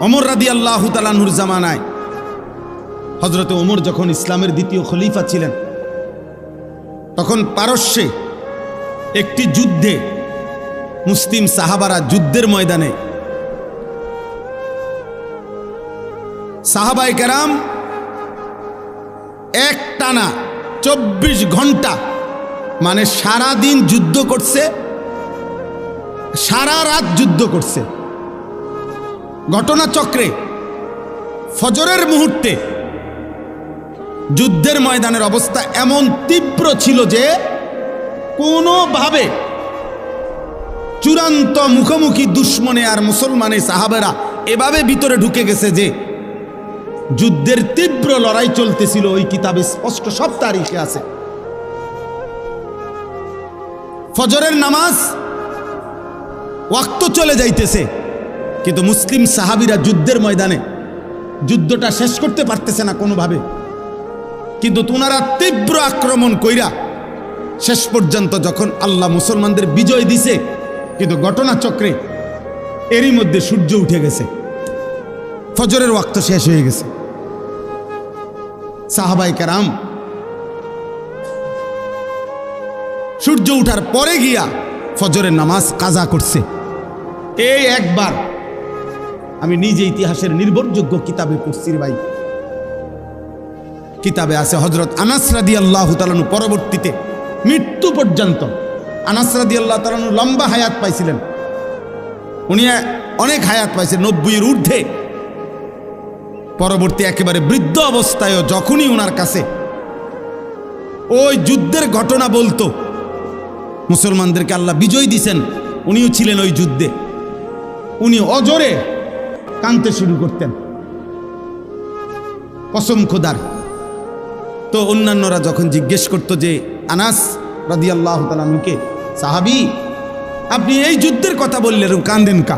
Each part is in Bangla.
ওমর রাদিয়াল্লাহু তাআলা আনহুর জামানায় হযরতে ওমর যখন ইসলামের দ্বিতীয় খলিফা ছিলেন, তখন পারস্যে একটি যুদ্ধে মুসলিম সাহাবারা যুদ্ধের ময়দানে সাহাবায়ে কেরাম একটানা 24 ঘন্টা মানে সারা দিন যুদ্ধ করছে, সারা রাত যুদ্ধ করছে। ঘটনাচক্রে ফজরের মুহূর্তে যুদ্ধের ময়দানের অবস্থা এমন তীব্র ছিল যে কোনোভাবে চূড়ান্ত মুখোমুখি দুশ্মনে আর মুসলমানে সাহাবেরা এভাবে ভিতরে ঢুকে গেছে যে যুদ্ধের তীব্র লড়াই চলতেছিল। ওই কিতাবে স্পষ্ট সব তারিখে আছে। ফজরের নামাজ ওয়াক্ত চলে যাইতেছে, কিন্তু মুসলিম সাহাবীরা যুদ্ধের ময়দানে যুদ্ধটা শেষ করতে পারতেছে না কোনোভাবে। কিন্তু তোনারা তীব্র আক্রমণ কইরা শেষ পর্যন্ত যখন আল্লাহ মুসলমানদের বিজয় দিছে, কিন্তু ঘটনাচক্রে এরই মধ্যে সূর্য উঠে গেছে, ফজরের ওয়াক্ত শেষ হয়ে গেছে। সাহাবায়ে কেরাম সূর্য উঠার পরে গিয়া ফজরের নামাজ কাজা করছে। এই একবার আমি নিজে ইতিহাসের নির্ভরযোগ্য কিতাবে পড়ছি ভাই, কিতাবে আছে হযরত আনাস রাদিয়াল্লাহু তাআলা পরবর্তীতে মৃত্যু পর্যন্ত, আনাস রাদিয়াল্লাহু তাআলা লম্বা হায়াত পাইছিলেন, উনি অনেক হায়াত পাইছেন 90-এর ঊর্ধ্বে। পরবর্তী একেবারে বৃদ্ধ অবস্থায়ও যখনই ওনার কাছে ওই যুদ্ধের ঘটনা বলতো, মুসলমানদেরকে আল্লাহ বিজয় দিছেন, উনিও ছিলেন ওই যুদ্ধে, উনি অজরে কাঁদতে শুরু করতেন কসম খোদার। তো অন্যান্যরা যখন জিজ্ঞেস করতো যে আনাস রাদিয়াল্লাহু তাআলা আনহুকে, সাহাবী আপনি এই যুদ্ধের কথা বললেন, কাঁদেন কা?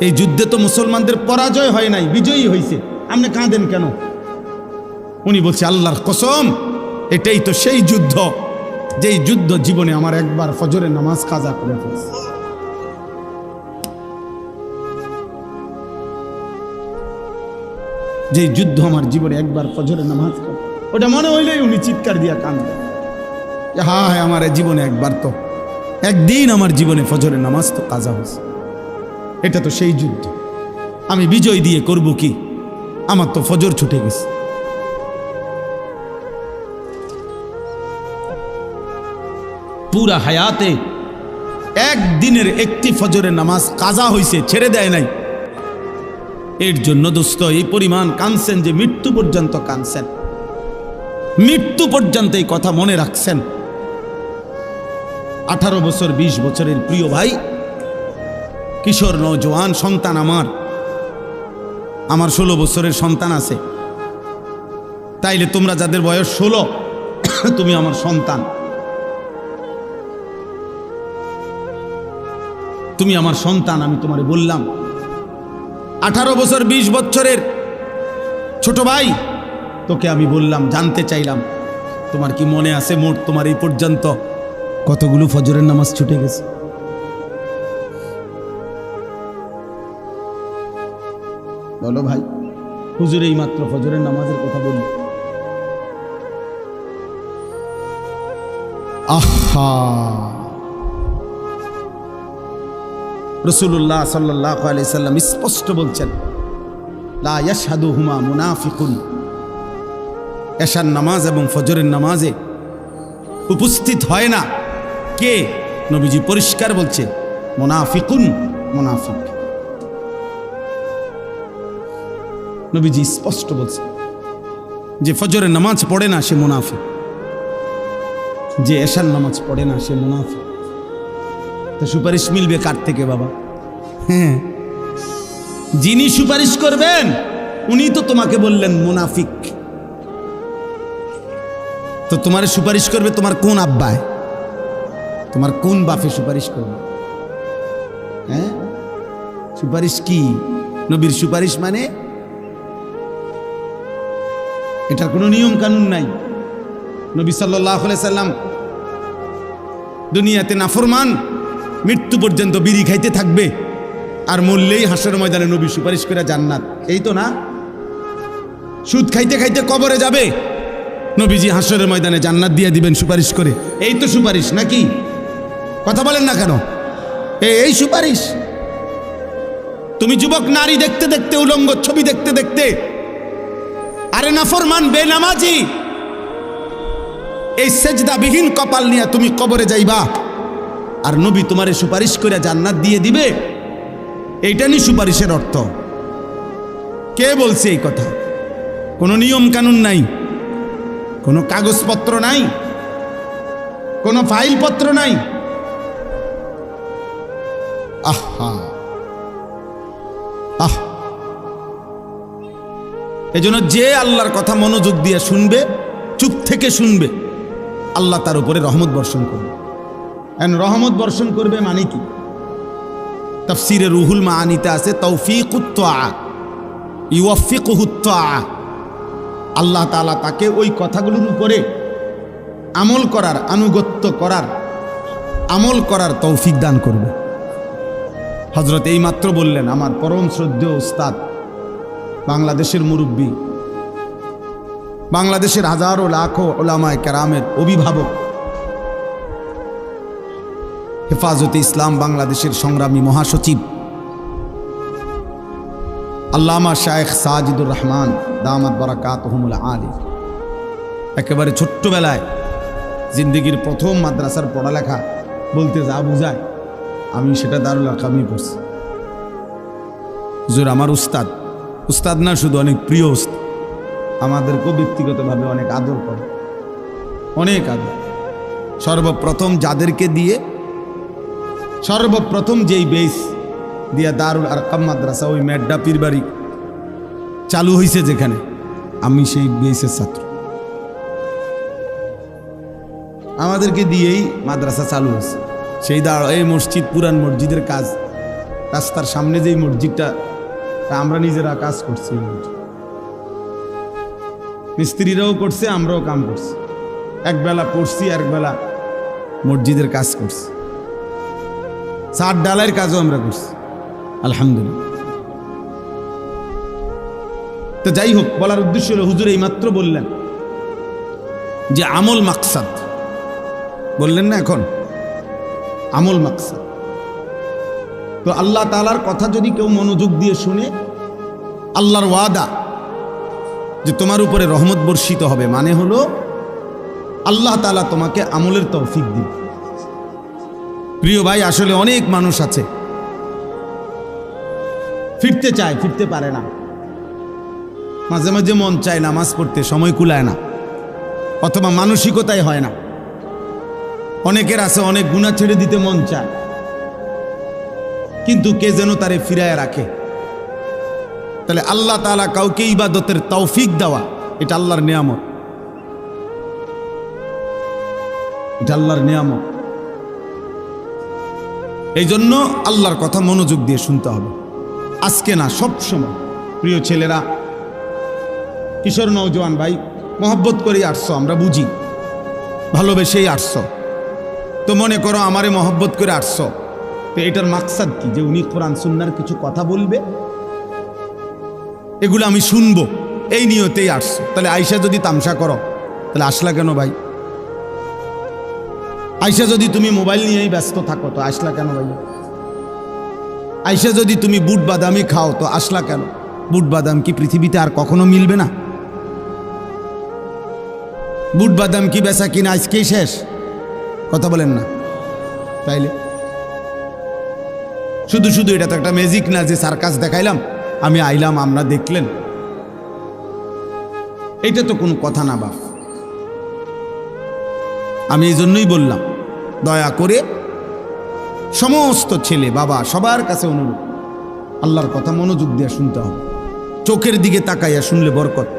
এই যুদ্ধে তো মুসলমানদের পরাজয় হয় নাই, বিজয়ী হয়েছে, আপনি কাঁদেন কেন? উনি বলছে আল্লাহর কসম, এটাই তো সেই যুদ্ধ যেই যুদ্ধ জীবনে আমার একবার ফজরের নামাজ কাজা করে ফেলছে। যেই যুদ্ধ আমার জীবনে একবার ফজরের নামাজ, ওটা মনে হইলেই উনি চিৎকার দিয়া কাঁদেন, হায় আমার জীবনে একবার তো একদিন আমার জীবনে ফজরের নামাজ তো কাজা হয়েছে, এটা তো সেই যুদ্ধ, আমি বিজয় দিয়ে করব কি, আমার তো ফজর ছুটে গেছে। পুরা হায়াতে একদিনের একটি ফজরের নামাজ কাজা হয়েছে, ছেড়ে দেয় নাই। এর জন্য দোস্ত এই পরিমাণ কাঁদছেন যে মৃত্যু পর্যন্ত কাঁদছেন, মৃত্যু পর্যন্ত এই কথা মনে রাখছেন। 18 বছর 20 বছরের প্রিয় ভাই, কিশোর নওজোয়ান সন্তান আমার 16 বছরের সন্তান আছে, তাইলে তোমরা যাদের বয়স 16 তুমি আমার সন্তান, তুমি আমার সন্তান। আমি তোমারে বললাম 18 বছর 20 বছরের ছোট ভাই, তোকে আমি বললাম, জানতে চাইলাম তোমার কি মনে আছে মোট তোমার এই পর্যন্ত কতগুলো ফজরের নামাজ ছুটে গেছে? বলো ভাই, হুজুর এই মাত্র ফজরের নামাজের কথা বলি। আহা, রাসূলুল্লাহ সাল্লাল্লাহু আলাইহি সাল্লাম স্পষ্ট বলছেন, লা ইয়াশহাদুহুমা মুনাফিকুন, এশার নামাজ এবং ফজরের নামাজে উপস্থিত হয় না কে? নবীজি পরিষ্কার বলছে, মুনাফিকুন, মুনাফিক। নবীজি স্পষ্ট বলছে যে ফজরের নামাজ পড়ে না সে মুনাফিক, যে এশার নামাজ পড়ে না সে মুনাফিক। তো সুপারিশ মিলবে কার থেকে বাবা? হ্যাঁ, যিনি সুপারিশ করবেন উনি তো তোমাকে বললেন মুনাফিক। তো তোমার সুপারিশ করবে তোমার কোন আব্বায়, তোমার কোন বাপে সুপারিশ করবে? হ্যাঁ, সুপারিশ কি? নবীর সুপারিশ মানে এটার কোনো নিয়ম কানুন নাই। নবী সাল্লাল্লাহু আলাইহি সাল্লাম দুনিয়াতে নাফরমান মৃত্যু পর্যন্ত বিড়ি খাইতে থাকবে, আর মরলেই হাসরের ময়দানে নবী সুপারিশ করে জান্নাত, এই তো না? সুদ খাইতে খাইতে কবরে যাবে, নবীজি হাসরের ময়দানে জান্নাত দিয়ে দিবেন সুপারিশ করে, এই তো সুপারিশ নাকি? কথা বলেন না কেন? এই সুপারিশ। তুমি যুবক নারী দেখতে দেখতে, উলঙ্গ ছবি দেখতে দেখতে, আরে নাফরমান বেনামাজি, এই সেজদাবিহীন কপাল নিয়ে তুমি কবরে যাইবা, আর নবী তোমারে সুপারিশ করে জান্নাত দিয়ে দিবে, এইটা নি সুপারিশের অর্থ? কে বলছে এই কথা? কোনো নিয়ম কানুন নাই, কোনো কাগজপত্র নাই, কোনো ফাইলপত্র নাই। আহা আহ, এজন্য যে আল্লাহর কথা মনোযোগ দিয়ে শুনবে, চুপ থেকে শুনবে, আল্লাহ তার উপরে রহমত বর্ষণ করবে। রহমত বর্ষণ করবে মানে কি? তাফসিরে রুহুল মাআনিতে আছে তৌফিকুত তাআ, ইউওয়াফিকুহুত তাআ। আল্লাহ তাআলা তাকে ওই কথাগুলোর উপরে আমল করার, আনুগত্য করার, আমল করার তৌফিক দান করবে। হযরত এইমাত্র বললেন আমার পরম শ্রদ্ধেয় উস্তাদ, বাংলাদেশের মুরব্বী, বাংলাদেশের হাজারো লাখো উলামায়ে কেরামের অভিভাবক, হেফাজতে ইসলাম বাংলাদেশের সংগ্রামী মহাসচিব আল্লামা শায়েখ সাজিদুর রহমান দামাত বারাকাতুহুমুল আলী, একেবারে ছোট্টবেলায় জিন্দেগির প্রথম মাদ্রাসার পড়ালেখা বলতে যা বুঝায়, আমি সেটা দারুল আরকামে পড়ছি। হুজুর আমার উস্তাদ, উস্তাদ না শুধু অনেক প্রিয় উস্তাদ, আমাদেরকেও ব্যক্তিগতভাবে অনেক আদর করে, অনেক আদর। সর্বপ্রথম যাদেরকে দিয়ে, সর্বপ্রথম যেই বেস দিয়া দারুল আরকাম মাদ্রাসা, ওই মেড্ডা পীরবাড়ি চালু হয়েছে যেখানে, আমি সেই বেসের ছাত্র। আমাদেরকে দিয়েই মাদ্রাসা চালু হয়েছে। সেই এই মসজিদ, পুরান মসজিদের কাজ, রাস্তার সামনে যেই মসজিদটা, আমরা নিজেরা কাজ করছি, মিস্ত্রিরাও করছে, আমরাও কাম করছি, একবেলা পড়ছি, একবেলা মসজিদের কাজ করছি, ছাদ ডালাইয়ের কাজও আমরা করছি, আলহামদুলিল্লাহ। তো যাই হোক, বলার উদ্দেশ্য হলো, হুজুর এইমাত্র বললেন যে আমল মাকসাদ, বললেন না এখন আমল মাকসাদ। তো আল্লাহ তাআলার কথা যদি কেউ মনোযোগ দিয়ে শুনে, আল্লাহর ওয়াদা যে তোমার উপরে রহমত বর্ষিত হবে, মানে হলো আল্লাহ তাআলা তোমাকে আমলের তৌফিক দিবে। প্রিয় ভাই, আসলে অনেক মানুষ আছে ফিরতে চায়, ফিরতে পারে না, মাঝে মাঝে মন চায় নামাজ পড়তে, সময় কুলায় না, অথবা মানসিকতাই হয় না। অনেকের আছে অনেক গুনাহ ছেড়ে দিতে মন চায়, কিন্তু কে যেন তারে ফিরায় রাখে। তাহলে আল্লাহ তাআলা কাউকে ইবাদতের তৌফিক দেওয়া, এটা আল্লাহর নিয়ামত, এটা আল্লাহর নিয়ামত। এই জন্য আল্লাহর কথা মনোযোগ দিয়ে শুনতে হবে, আজকে না সব সময়। প্রিয় ছেলেরা, কিশোর নওজোয়ান ভাই, মহব্বত করেই আসছো, আমরা বুঝি, ভালোবেসেই আসছো। তো মনে করো আমারে মহব্বত করে আসছো, তো এটার মাকসাদ কি? যে উনি কোরআন সুন্নাহর কিছু কথা বলবে, এগুলো আমি শুনবো, এই নিয়তেই আসছো। তাহলে আয়সা যদি তামসা করো, তাহলে আসলা কেন ভাই? আয়সা যদি তুমি মোবাইল নিয়েই ব্যস্ত থাকো, তো আসলা কেন ভাই? আয়সা যদি তুমি বুট বাদামি খাও, তো আসলা কেন? বুট বাদাম কি পৃথিবীতে আর কখনো মিলবে না? বুট বাদাম কি বেচা কিনা আজকেই শেষ? কথা বলেন না। তাইলে শুধু শুধু এটা তো একটা ম্যাজিক না যে সার্কাস দেখাইলাম, আমি আইলাম, আমরা দেখলেন, এটা তো কোনো কথা না বাপ। আমি এই জন্যই বললাম, দয়া করে সমস্ত ছেলে বাবা সবার কাছে অনুরোধ, আল্লাহর কথা মনোযোগ দিয়ে শুনতে হবে। চোখের দিকে তাকাইয়া শুনলে বরকত,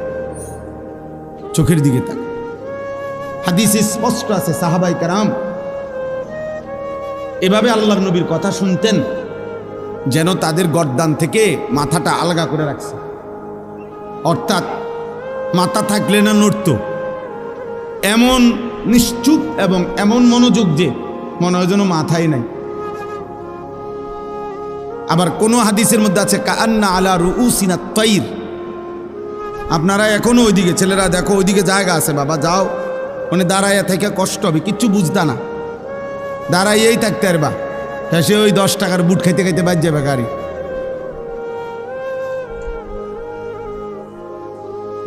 চোখের দিকে তাকাই। হাদিসে স্পষ্ট আছে, সাহাবায়ে কেরাম এভাবে আল্লাহর নবীর কথা শুনতেন যেন তাদের গর্দান থেকে মাথাটা আলগা করে রাখছে, অর্থাৎ মাথা থাকলে না নড়ত, এমন নিশ্চুপ এবং এমন মনোযোগ যে মনে হয় যেন মাথাই নাই। আবার কোনো হাদিসের মধ্যে আছে কাআন্না আলা রুউসিনা তাইর, আপনারা এখনো ওইদিকে, ছেলেরা দেখো ওইদিকে জায়গা আছে, বাবা যাও, মানে দাঁড়াইয়া থেকে কষ্ট হবে, কিচ্ছু বুঝতা না, দাঁড়াইয়েই থাকতে পারবা, সে ওই 10 টাকার বুট খাইতে খাইতে বাজ যাবে গাড়ি।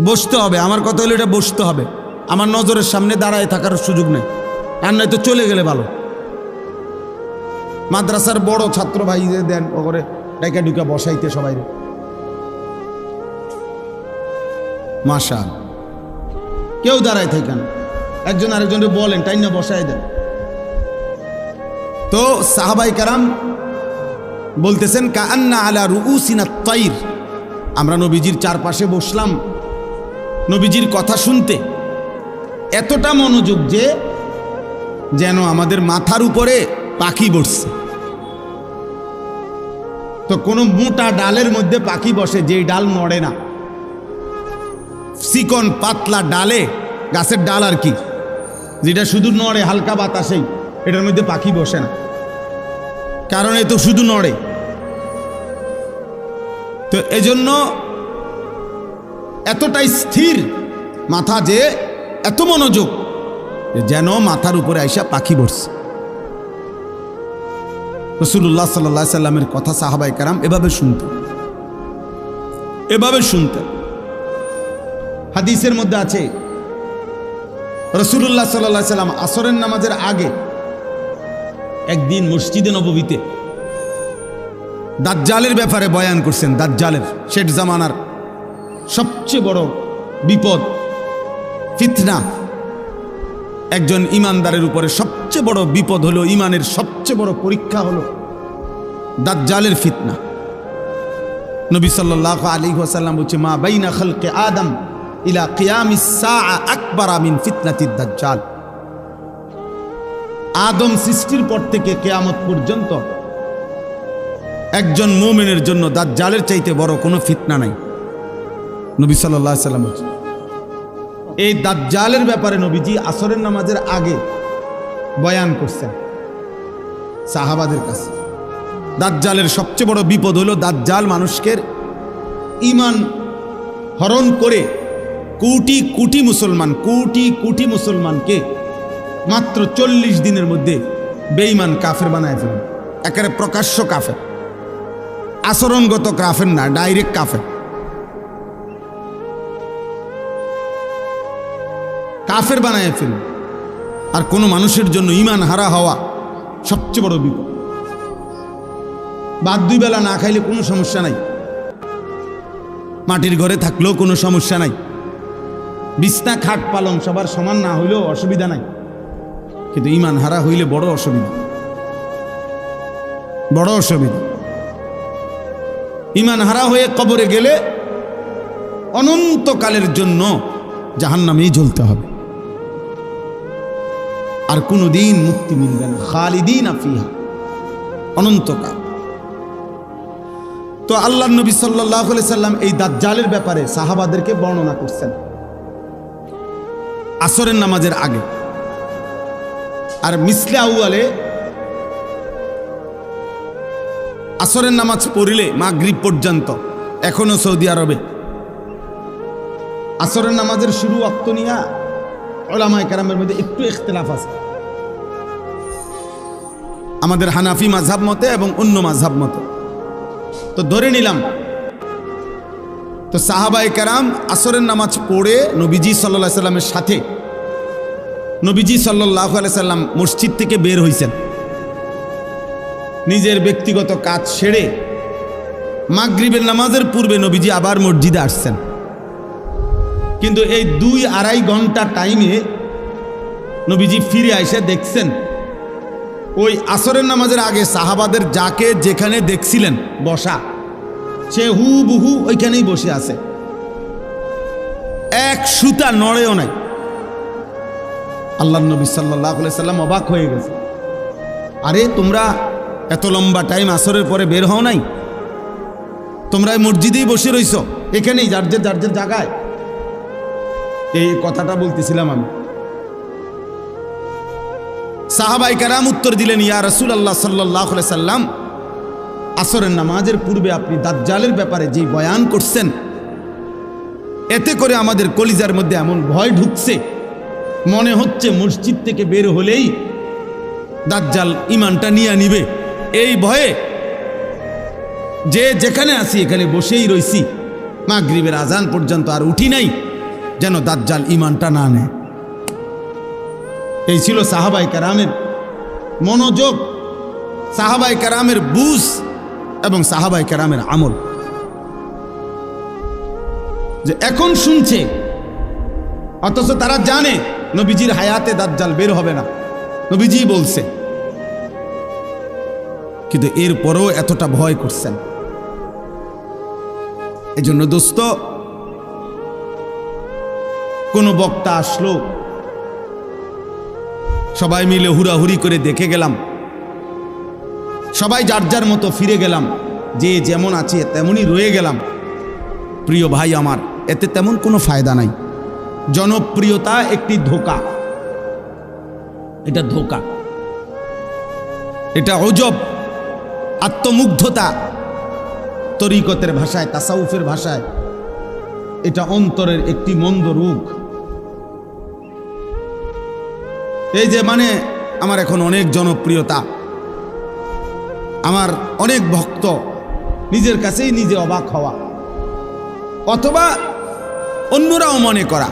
বসতে হবে, আমার কথা হলো এটা বসতে হবে, আমার নজরের সামনে দাঁড়ায় থাকার সুযোগ নেই, আর নয়তো চলে গেলে ভালো। মাদ্রাসার বড় ছাত্র ভাই দেন ওরে ডাইকা ঢুকা বসাইতে সবাই, মাশাআল্লাহ, কেউ দাঁড়ায় থাকেন, একজন আরেকজনকে বলেন তাই না বসাই দেন। তো সাহাবাই কারাম বলতেছেন কাআন্না আলা রুউসিনা তাইর, আমরা নবীজির চারপাশে বসলাম নবীজির কথা শুনতে, এতটা মনোযোগ যে যেন আমাদের মাথার উপরে পাখি বসছে। তো কোনো মোটা ডালের মধ্যে পাখি বসে, যেই ডাল নড়ে না, চিকন পাতলা ডালে, গাছের ডাল আর কি, যেটা শুধু নড়ে হালকা বাতাসেই, এটার মধ্যে পাখি বসে না, কারণ এ তো শুধু নড়ে। তো এজন্য এতটাই স্থির মাথা যে এত মনোযোগ যেন মাথার উপরে আইসা পাখি বসছে। রাসূলুল্লাহ সাল্লাল্লাহু আলাইহি সাল্লামের কথা সাহাবায়ে কেরাম এভাবে শুনতেন। হাদিসের মধ্যে আছে রাসূলুল্লাহ সাল্লাল্লাহু আলাইহি সাল্লাম আসরের নামাজের আগে একদিন মসজিদে নববীতে দাজ্জালের ব্যাপারে বয়ান করছেন। দাজ্জালের, শেষ জামানার সবচেয়ে বড় বিপদ, ফিতনা। একজন ইমানদারের উপরে সবচেয়ে বড় বিপদ হলো, ইমানের সবচেয়ে বড় পরীক্ষা হলো দাজ্জালের ফিতনা। নবী সাল্লাল্লাহু আলাইহি ওয়াসাল্লাম বলছে মা বাইনা খালকে আদম ইলা কিয়ামিস সাআ আকবারা মিন ফিতনাতিদ দাজ্জাল। আদম সৃষ্টির পর থেকে কিয়ামত পর্যন্ত একজন মুমিনের জন্য দাজ্জালের চাইতে বড় কোনো ফিতনা নাই। নবী সাল্লাল্লাহু আলাইহি ওয়াসাল্লাম বলছেন। এই দাজ্জালের ব্যাপারে নবীজি আসরের নামাজের আগে বয়ান করছেন সাহাবাদের কাছে। দাজ্জালের সবচেয়ে বড় বিপদ হলো দাজ্জাল মানুষকে ঈমান হরণ করে কোটি কোটি মুসলমানকে মাত্র 40 দিনের মধ্যে বেঈমান কাফের বানায় ফেলেন। একেবারে প্রকাশ্য কাফের, আচরণগত কাফের না, ডাইরেক্ট কাফের বানায় ফেলেন। আর কোনো মানুষের জন্য ঈমান হারা হওয়া সবচেয়ে বড় বিপদ। বাদ 2 বেলা না খাইলে কোনো সমস্যা নাই, মাটির ঘরে থাকলেও কোনো সমস্যা নাই, বিছনা খাট পালং সবার সমান না হইলেও অসুবিধা নাই, কিন্তু ঈমান হারা হইলে বড় অসুবিধা। ঈমান হারা হয়ে কবরে গেলে অনন্তকালের জন্য জাহান্নামেই জ্বলতে হবে, আর কোনোদিন মুক্তি মিলবে না, খালিদিনা ফিহা, অনন্তকাল। তো আল্লাহর নবী সাল্লাল্লাহু আলাইহি সাল্লাম এই দাজ্জালের ব্যাপারে সাহাবাদেরকে বর্ণনা করছেন আসরের নামাজের আগে। আর মিসলে আউয়ালে আসরের নামাজ পড়িলে মাগরিব পর্যন্ত এখনো সৌদি আরবে আসরের নামাজের শুরু ওয়াক্ত নিয়ে উলামায়ে কেরামের মধ্যে একটু ইখতিলাফ আছে, আমাদের হানাফি মাযহাব মতে এবং অন্য মাযহাব মতে। তো ধরে নিলাম তো সাহাবায়ে কেরাম আসরের নামাজ পড়ে নবীজি সাল্লাল্লাহু আলাইহি সাল্লামের সাথে নবীজি সাল্লাল্লাহু আলাইহি সাল্লাম মসজিদ থেকে বের হইছেন, নিজের ব্যক্তিগত কাজ সেরে মাগরিবের নামাজের পূর্বে নবীজি আবার মসজিদে আসছেন। কিন্তু এই 2-2.5 ঘন্টা টাইমে নবীজি ফিরে এসে দেখছেন ওই আসরের নামাজের আগে সাহাবাদের যাকে যেখানে দেখছিলেন বসা, সে হুবহু ওইখানেই বসে আছে, এক সুতা নড়েও নাই। আল্লাহর নবী সাল্লাল্লাহু আলাইহি সাল্লাম অবাক হয়ে গেছে, আরে তোমরা এত লম্বা টাইম আসরের পরে বের হও নাই, তোমরা মসজিদেই বসে রইছ, এখানেই যার যে জায়গায়। এই কথাটা বলতেছিলাম আমি। সাহাবায়ে কেরাম উত্তর দিলেন, ইয়া রাসূলুল্লাহ সাল্লাল্লাহু আলাইহি সাল্লাম, আসরের নামাজের পূর্বে আপনি দাজ্জালের ব্যাপারে যে বয়ান করছেন, এতে করে আমাদের কলিজার মধ্যে এমন ভয় ঢুকছে, মনে হচ্ছে মসজিদ থেকে বের হলেই দাজ্জাল ঈমানটা নিয়ে নিবে। এই ভয়ে যে যেখানে আছি এখানে বসেই রইছি, মাগরিবের আজান পর্যন্ত আর উঠি নাই, যেন দাজ্জাল ঈমানটা না নেয়। এই ছিল সাহাবায়ে কেরামের মনোযোগ, সাহাবায়ে কেরামের বুঝ এবং সাহাবায়ে কেরামের আমল। যে এখন শুনছে, অথচ তারা জানে নবীজির হায়াতে দাজ্জাল বের হবে না, নবীজি বলছে, কিন্তু এরপরও এতটা ভয় করছেন। এই জন্য দোস্ত, কোন বক্তা আসলো, সবাই মিলে হুড়াহুড়ি করে দেখে গেলাম, সবাই যার যার মতো ফিরে গেলাম, যে যেমন আছে তেমনই রয়ে গেলাম। প্রিয় ভাই আমার, এতে তেমন কোনো ফায়দা নাই। জনপ্রিয়তা একটি ধোঁকা, এটা ধোঁকা, এটা অজব, আত্মমুগ্ধতা, তরিকতের ভাষায়, তাসাউফের ভাষায় এটা অন্তরের একটি মন্দ রোগ। এই যে মানে আমার এখন অনেক জনপ্রিয়তা, আমার অনেক ভক্ত, নিজের কাছেই নিজে অবাক হওয়া, অথবা অন্যরাও মনে করা,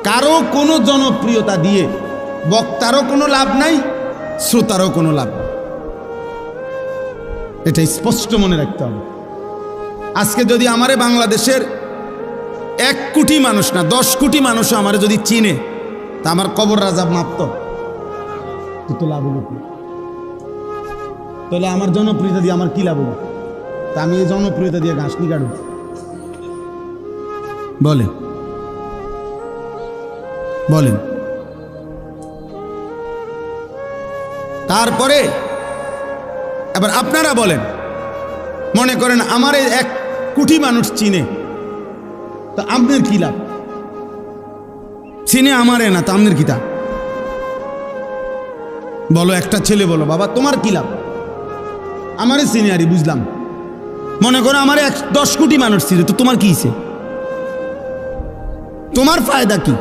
কারো কোনো জনপ্রিয়তা দিয়ে বক্তারও কোনো লাভ নাই, শ্রোতারও কোনো লাভ নাই। এটা স্পষ্ট মনে রাখতে হবে। আজকে যদি আমারে বাংলাদেশের 1 কোটি মানুষ না 10 কোটি মানুষ আমারে যদি চিনে, তা আমার কবর রাজাব মাপত তো লাভ হলো কি? তাহলে আমার জনপ্রিয়তা দিয়ে আমার কি লাভ হলো? তা আমি এই জনপ্রিয়তা দিয়ে ঘাস নি কাটব? বলেন বলেন। তারপরে এবার আপনারা বলেন, মনে করেন আমার 1 কোটি মানুষ চিনে, তা আপনার কি লাভ? চিনে আমারে না, তা আপনার কি তা? বলো, একটা ছেলে বলো, বাবা তোমার কি লাভ? আমারে চিনে আরই বুঝলাম। মনে করো আমার 10 কোটি মানুষ চিনে, তো তোমার কি হিসে? তোমার ফায়দা কি?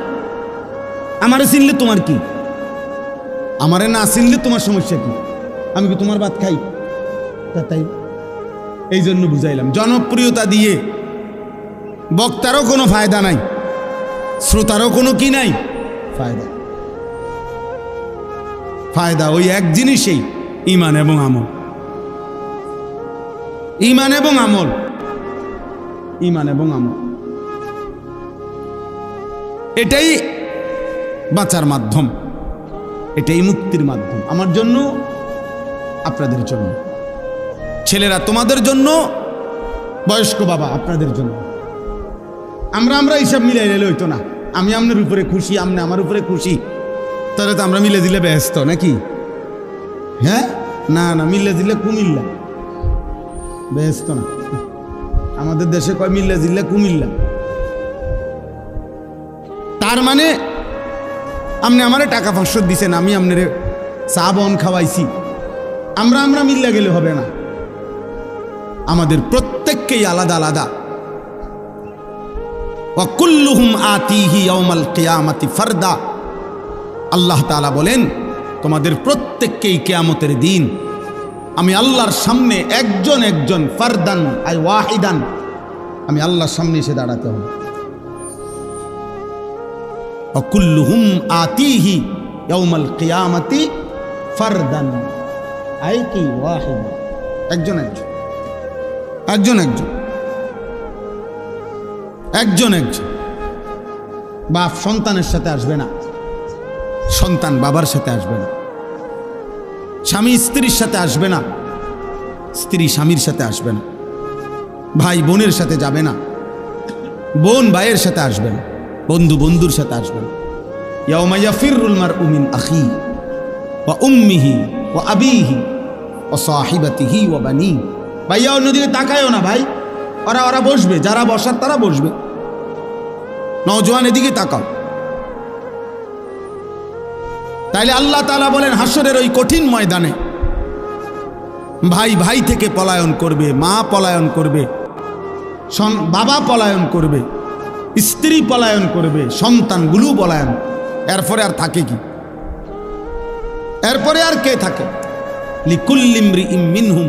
আমারে চিনলে তোমার কি? আমারে না চিনলে তোমার সমস্যা কি? আমি কি তোমার ভাত খাই? তাই এই জন্য বুঝাইলাম, জনপ্রিয়তা দিয়ে বক্তারও কোনো ফায়দা নাই, শ্রোতারও কোনো কি নাই ফায়দা। ফায়দা ওই এক জিনিসেই, ঈমান এবং আমল। ঈমান এবং আমল, ঈমান এবং আমল, এটাই বাঁচার মাধ্যম, এটাই মুক্তির মাধ্যম। আমার জন্য, আপনাদের জন্য, ছেলেরা তোমাদের জন্য, বয়স্ক বাবা আপনাদের জন্য। আমরা হিসাব মিলাই নিলে হইতো না, আমি আপনার উপরে খুশি, আপনি আমার উপরে খুশি, তাহলে তো আমরা মিলে দিলে ব্যস্ত নাকি? হ্যাঁ, না না, মিলে দিলে কুমিল্লা, ব্যস্ত না। আমাদের দেশে কয় মিলে দিলে কুমিল্লা। তার মানে আপনি আমারে টাকা 500 দিছেন, আমি আপনার চা বন খাওয়াইছি, আমরা মিল্লা গেলে হবে না। আমাদের প্রত্যেককেই আলাদা আলাদা। ওয়া কুল্লুহুম আতিহি ইয়াউমাল কিয়ামাতি ফারদা। আল্লাহ তাআলা বলেন, তোমাদের প্রত্যেককেই কিয়ামতের দিন আমি আল্লাহর সামনে একজন একজন, ফারদান আই ওয়াহিদান, আমি আল্লাহর সামনে এসে দাঁড়াতে হবে। ওয়া কুল্লুহুম আতিহি ইয়াউমাল কিয়ামাতি ফারদান আই কি ওয়াহিদ, একজন একজন, একজন একজন, একজন একজন। বাপ সন্তানের সাথে আসবে না, সন্তান বাবার সাথে আসবে না, স্বামী স্ত্রীর সাথে আসবে না, স্ত্রী স্বামীর সাথে আসবে না, ভাই বোনের সাথে যাবে না, বোন ভাইয়ের সাথে আসবে না, বন্ধু বন্ধুর সাথে আসবে না। ইয়াউমা ইয়াফিরুল মারউ মিন আখি ওয়া উম্মিহি ওয়া আবিহি ওয়া সাহিবাতিহি ওয়া বানি। ভাইয়া অন্যদিকে তাকায়ও না ভাই, ওরা বসবে, যারা বসার তারা বসবে। নওজোয়ান এদিকে তাকাও। তাইলে আল্লাহ তাআলা বলেন, হাসরের ওই কঠিন ময়দানে ভাই ভাই থেকে পলায়ন করবে, মা পলায়ন করবে, বাবা পলায়ন করবে, স্ত্রী পলায়ন করবে, সন্তানগুলো পলায়ন। এরপরে আর থাকে কি? এরপরে আর কে থাকে? লিকুল্লি ইমরিইম মিনহুম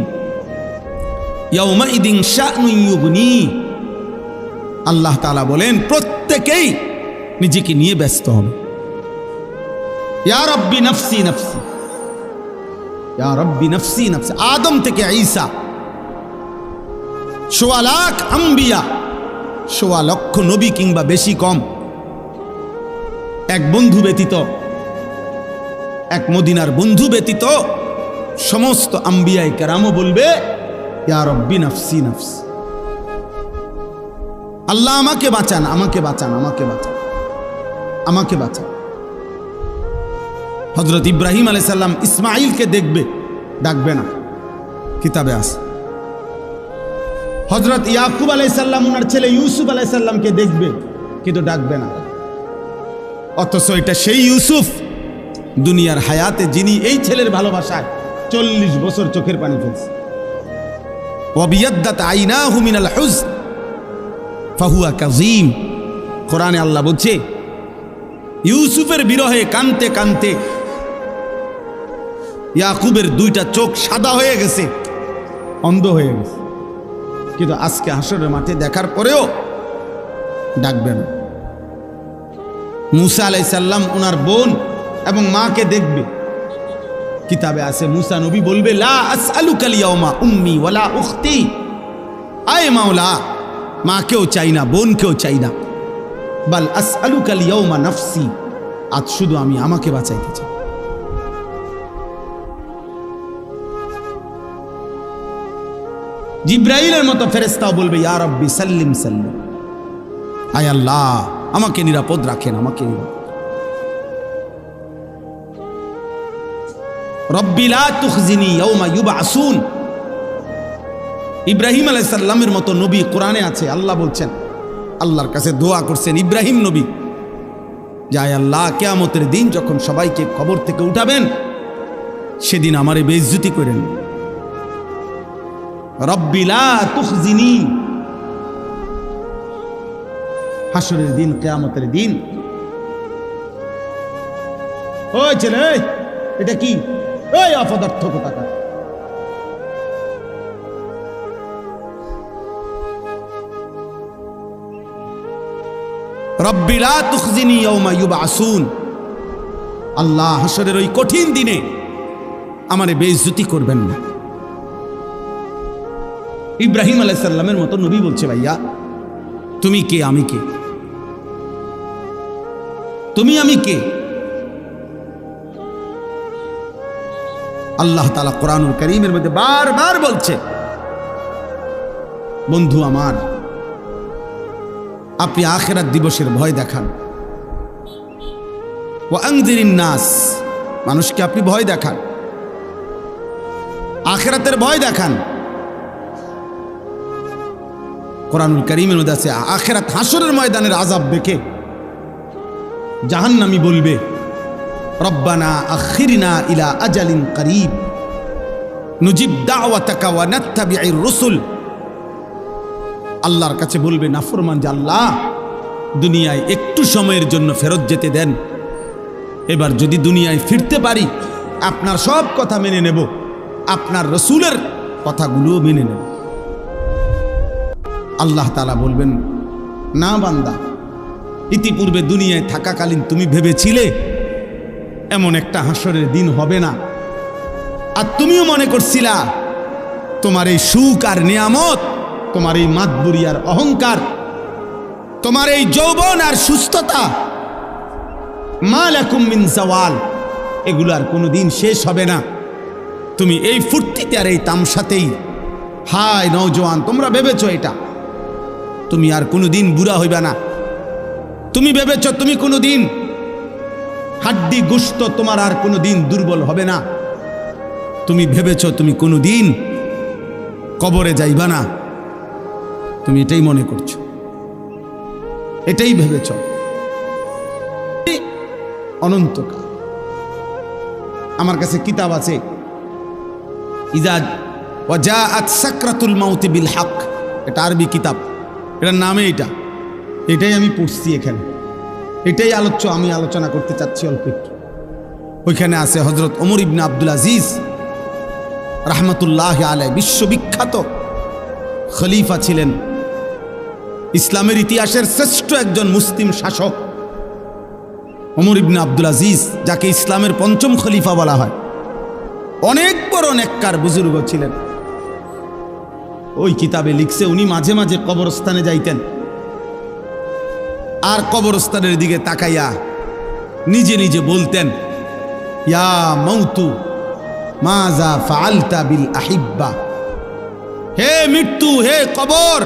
ইয়াউমাইদিন শা'নুন ইউগনি। আল্লাহ তাআলা বলেন প্রত্যেকেই নিজেকে নিয়ে ব্যস্ত হবে। ইয়া রাব্বি নফসি নফসি, ইয়া রাব্বি নফসি নফসি। আদম থেকে ঈসা, ১৬ লাখ আম্বিয়া, ১৬ লক্ষ নবী কিংবা বেশি কম, এক বন্ধু ব্যতীত, এক মদিনার বন্ধু ব্যতীত সমস্ত আম্বিয়ায়ে কেরামও বলবে ইয়া রাব্বি নফসি নফসি। আল্লাহ আমাকে বাঁচান, আমাকে বাঁচান, আমাকে বাঁচান, আমাকে বাঁচান। হযরত ইব্রাহিম আলাইহিস সালাম ইসমাঈলকে দেখবে, ডাকবে না, কিতাবে আছে। হযরত ইয়াকুব আলাইহিস সালাম ওনার ছেলে ইউসুফ আলাইহিস সালামকে দেখবে, কিন্তু ডাকবে না। অথচ এটা সেই ইউসুফ দুনিয়ার হায়াতে যিনি এই ছেলের ভালোবাসায় ৪০ বছর চোখের পানি ফেলছে। ওয়াবিয়াদ্দাত আইনাহু মিনাল হুজন ফাহুয়া কাযীম। কোরআনে আল্লাহ বলছে ইউসুফের বিরহে কানতে কানতে ইয়াকুবের ২টা চোখ সাদা হয়ে গেছে, অন্ধ হয়ে গেছে। কিন্তু আজকে হাসরের মাঠে দেখার পরেও ডাকবে না। মুসা আলাইহিস সালাম ওনার বোন এবং মাকে দেখবে, কিতাবে আছে মুসা নবী বলবে লা আসআলুকাল ইয়াউমা উম্মি ওয়ালা উখতি। আয় মাওলা, মাকেও চাই না, বোনকেও চাই না, বাল আসআলুকাল ইয়াউমা নফসি, আজ শুধু আমি আমাকে বাঁচাইতে চাই। জিব্রাইলের মতো ফেরেশতাও বলবে ইয়া রাব্বি সাল্লিম সাল্লিম, আয় আল্লাহ আমাকে নিরাপদ রাখেন, আমাকে নিরাপদ। রব্বি লা তুখজিনি ইয়াউমা ইউবআসুন। ইব্রাহিম আলাইহিস সালামের মতো নবী কোরআনে আছে, আল্লাহ বলছেন, আল্লাহর কাছে দোয়া করছেন ইব্রাহিম নবী, যায় আল্লাহ কিয়ামতের দিন যখন সবাইকে কবর থেকে উঠাবেন, সেদিন আমারে বেইজ্জতি করেন। রব্বি লা তুখজিনি, হাসরের দিন, কিয়ামতের দিন। ওই ছেলে, এটা কি? ওই অপদার্থ কোথাকার। রব্বি লা তুখজিনি ইয়াউমা ইউবআসুন। আল্লাহ হাসরের ওই কঠিন দিনে আমারে বেইজ্জতি করবেন না। ইব্রাহিম আলাইহিস সালামের মতো নবী বলছে ভাইয়া তুমি কে, আমি কে? তুমি আমি কে? আল্লাহ তাআলা কোরআনুল কারীমের মধ্যে বারবার বলছে বন্ধু আমার, আপনি আখিরাত দিবসের ভয় দেখান। ওয়া আনযিরিন নাস, মানুষকে আপনি ভয় দেখান, আখিরাতের ভয় দেখান। কোরআনুল কারীমের মধ্যে আছে আখিরাত হাসরের ময়দানের আযাব দেখে জাহান্নামী বলবে রব্বানা আখিরনা ইলা আজালিন করিব নুজিব দাওয়াতাকা ওয়া নাত্তাবি'ir রুসুল। আল্লাহর কাছে বলবে নাফরমান যে আল্লাহ দুনিয়ায় একটু সময়ের জন্য ফেরত যেতে দেন, এবার যদি দুনিয়ায় ফিরতে পারি আপনার সব কথা মেনে নেব, আপনার রসুলের কথাগুলোও মেনে নেব। আল্লাহ তাআলা বলবেন না বান্দা, ইতিপূর্বে দুনিয়ায় থাকাকালীন তুমি ভেবেছিলে এমন একটা হাসরের দিন হবে না, আর তুমিও মনে করছিলা তোমার এই সুখ আর নিয়ামত, তোমার এই মাতবুরি আর অহংকার, তোমার এই যৌবন আর সুস্থতা, মা লাকুম মিন জাওয়াল, এগুলো আর কোনোদিন শেষ হবে না। তুমি এই ফুর্তিতে আর এই তামসাতেই, হায় নওজোয়ান তোমরা ভেবেছ এটা, তুমি আর কোনোদিন বুড়া হইবে না। তুমি ভেবেছ তুমি কোনোদিন হাড্ডি গোশত তোমার আর কোনোদিন দুর্বল হবে না। তুমি ভেবেছ তুমি কোনোদিন কবরে যাইবা না। তুমি এটাই মনে করছো, এটাই ভেবেছ। অনন্তকাল। আমার কাছে কিতাব আছে, ইজা ওয়াজাআত সাকরাতুল মাউত বিল হক, এটা আরবি কিতাব, এটার নামে এটাই আমি পড়ছি এখানে, এটাই আমি আলোচনা করতে চাচ্ছি অল্প একটু। ওইখানে আছে হযরত ওমর ইবনে আব্দুল আজিজ রাহমাতুল্লাহি আলাইহি, বিশ্ববিখ্যাত খলিফা ছিলেন, ইসলামের ইতিহাসের শ্রেষ্ঠ একজন মুসলিম শাসক ওমর ইবনে আব্দুল আজিজ, যাকে ইসলামের পঞ্চম খলিফা বলা হয়। অনেক বড় নেককার বুজুর্গ ছিলেন। ওই কিতাবে লিখছে উনি মাঝে মাঝে কবরস্থানে যাইতেন, আর কবরস্থানের দিকে তাকাইয়া নিজে নিজে বলতেন, ইয়া মাউতু মাজা ফাআলতা বিল আহিব্বা, হে মৃত্যু, হে কবর,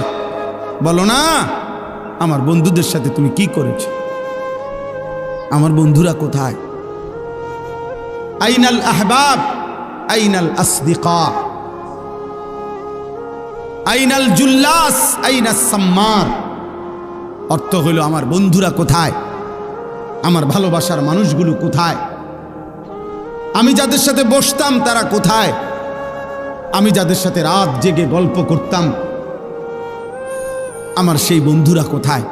বলো না আমার বন্ধুদের সাথে তুমি কি করেছো, আমার বন্ধুরা কোথায়? আইনাল আহবাব আইনাল আসদিকা আইনাল জুল্লাস আইনাস সাম্মার। অর্থ হলো আমার বন্ধুরা কোথায়, আমার ভালোবাসার মানুষগুলো কোথায়, আমি যাদের সাথে বসতাম তারা কোথায়, আমি যাদের সাথে রাত জেগে গল্প করতাম আমার সেই বন্ধুরা কোথায়,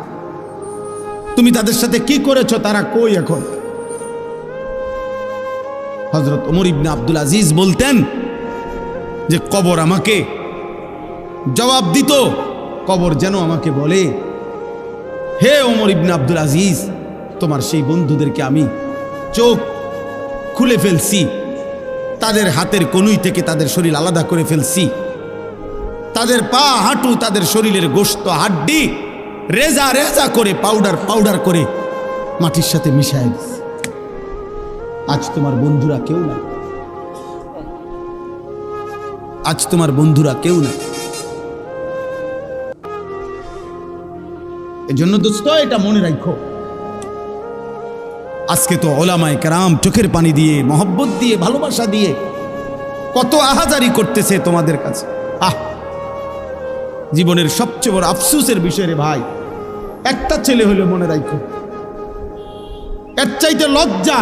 তুমি তাদের সাথে কি করেছো, তারা কই এখন? হযরত ওমর ইবনে আব্দুল আজিজ বলতেন যে কবর আমাকে জবাব দিত, কবর যেন আমাকে বলে, হে ওমর ইবনে আব্দুল আজিজ, তোমার সেই বন্ধুদেরকে আমি চোখ খুলে ফেলছি, তাদের হাতের কনুই থেকে তাদের শরীর আলাদা করে ফেলছি, তাদের পা হাঁটু তাদের শরীরের গোশত হাড্ডি রেজা রেজা করে পাউডার করে মাটির সাথে মিশায় দিছি। আজ তোমার বন্ধুরা কেউ নাই, আজ তোমার বন্ধুরা কেউ নাই। এজন্য দোস্ত এটা মনে রাখো, আজকে তো ওলামায়ে কেরাম চোখের পানি দিয়ে, মহব্বত দিয়ে, ভালোবাসা দিয়ে কত আহাজারি করতেছে তোমাদের কাছে। জীবনের সবচেয়ে বড় আফসোসের বিষয় রে ভাই, একটা ছেলে হলে মনে রাখো, এর চাইতে লজ্জা,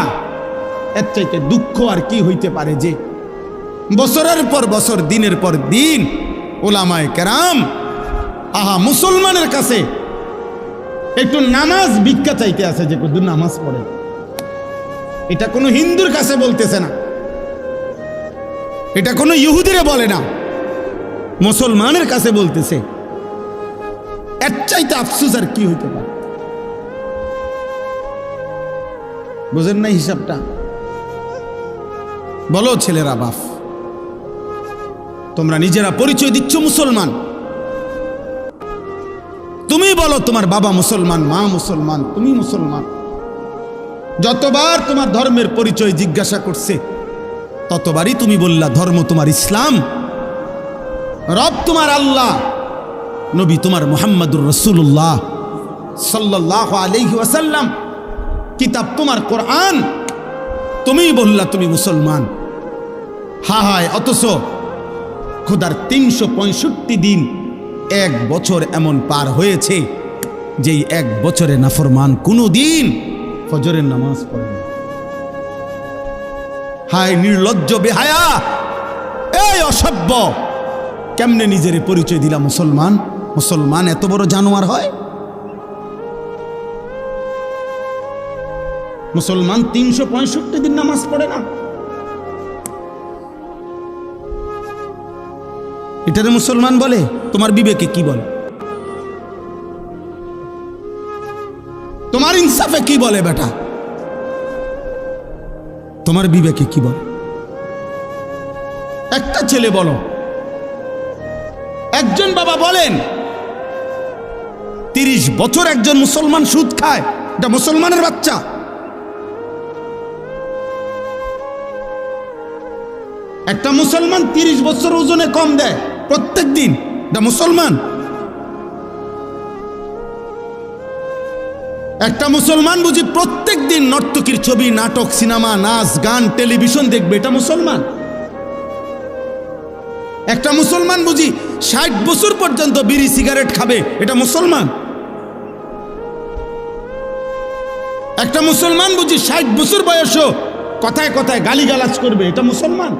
এর চাইতে দুঃখ আর কি হইতে পারে যে বছরের পর বছর, দিনের পর দিন ওলামায়ে কেরাম মুসলমানের কাছে একটু নামাজ ভিক্ষা চাইতে আছে, যে কত নামাজ পড়ে। এটা কোনো হিন্দুর কাছে বলতেছে না, এটা কোনো ইহুদিরে বলে না, মুসলমানের কাছে বলতেছে। এর চাইতে আফসোস আর কি হইতে পারে? বুঝেন না হিসাবটা? বলো ছেলেরা, বাপ তোমরা নিজেরা পরিচয় দিচ্ছ মুসলমান, তুমি বলো তোমার বাবা মুসলমান, মা মুসলমান, তুমি মুসলমান। যতবার তোমার ধর্মের পরিচয় জিজ্ঞাসা করছে ততবারই তুমি বললা ধর্ম তোমার ইসলাম, রব তোমার আল্লাহ, নবী তোমার মুহাম্মাদুর রাসূলুল্লাহ সাল্লাল্লাহু আলাইহি ওয়াসাল্লাম, কিতাব তোমার কোরআন, তুমি বললা তুমি মুসলমান। হায়, অথচ খোদার 365 দিন, এক বছর এমন পার হয়েছে যেই এক বছরে নাফরমান কোনো দিন ফজরের নামাজ পড়ে না। হায় নির্লজ্জ, বেহায়া, এই অসভ্য, কেমনে নিজের পরিচয় দিলা মুসলমান? মুসলমান এত বড় জানোয়ার হয়? মুসলমান 365 দিন নামাজ পড়ে না, এটারে মুসলমান বলে? তোমার বিবেকে কি বলে? তোমার ইনসাফে কি বলে বেটা? তোমার বিবেকে কি বলে? একটা ছেলে বলো, একজন বাবা বলেন 30 বছর একজন মুসলমান সুদ খায়, এটা মুসলমানের বাচ্চা? একটা মুসলমান 30 বছর ওজনে কম দেয় প্রত্যেক দিন, এটা মুসলমান? একটা মুসলমান বুঝি প্রত্যেক দিন নর্তকীর ছবি, নাটক, সিনেমা, নাচ, গান, টেলিভিশন দেখবে, এটা মুসলমান? একটা মুসলমান বুঝি 60 বছর পর্যন্ত বিড়ি সিগারেট খাবে, এটা মুসলমান? একটা মুসলমান বুঝি 60 বছর বয়সও কথায় কথায় গালিগালাজ করবে, এটা মুসলমান?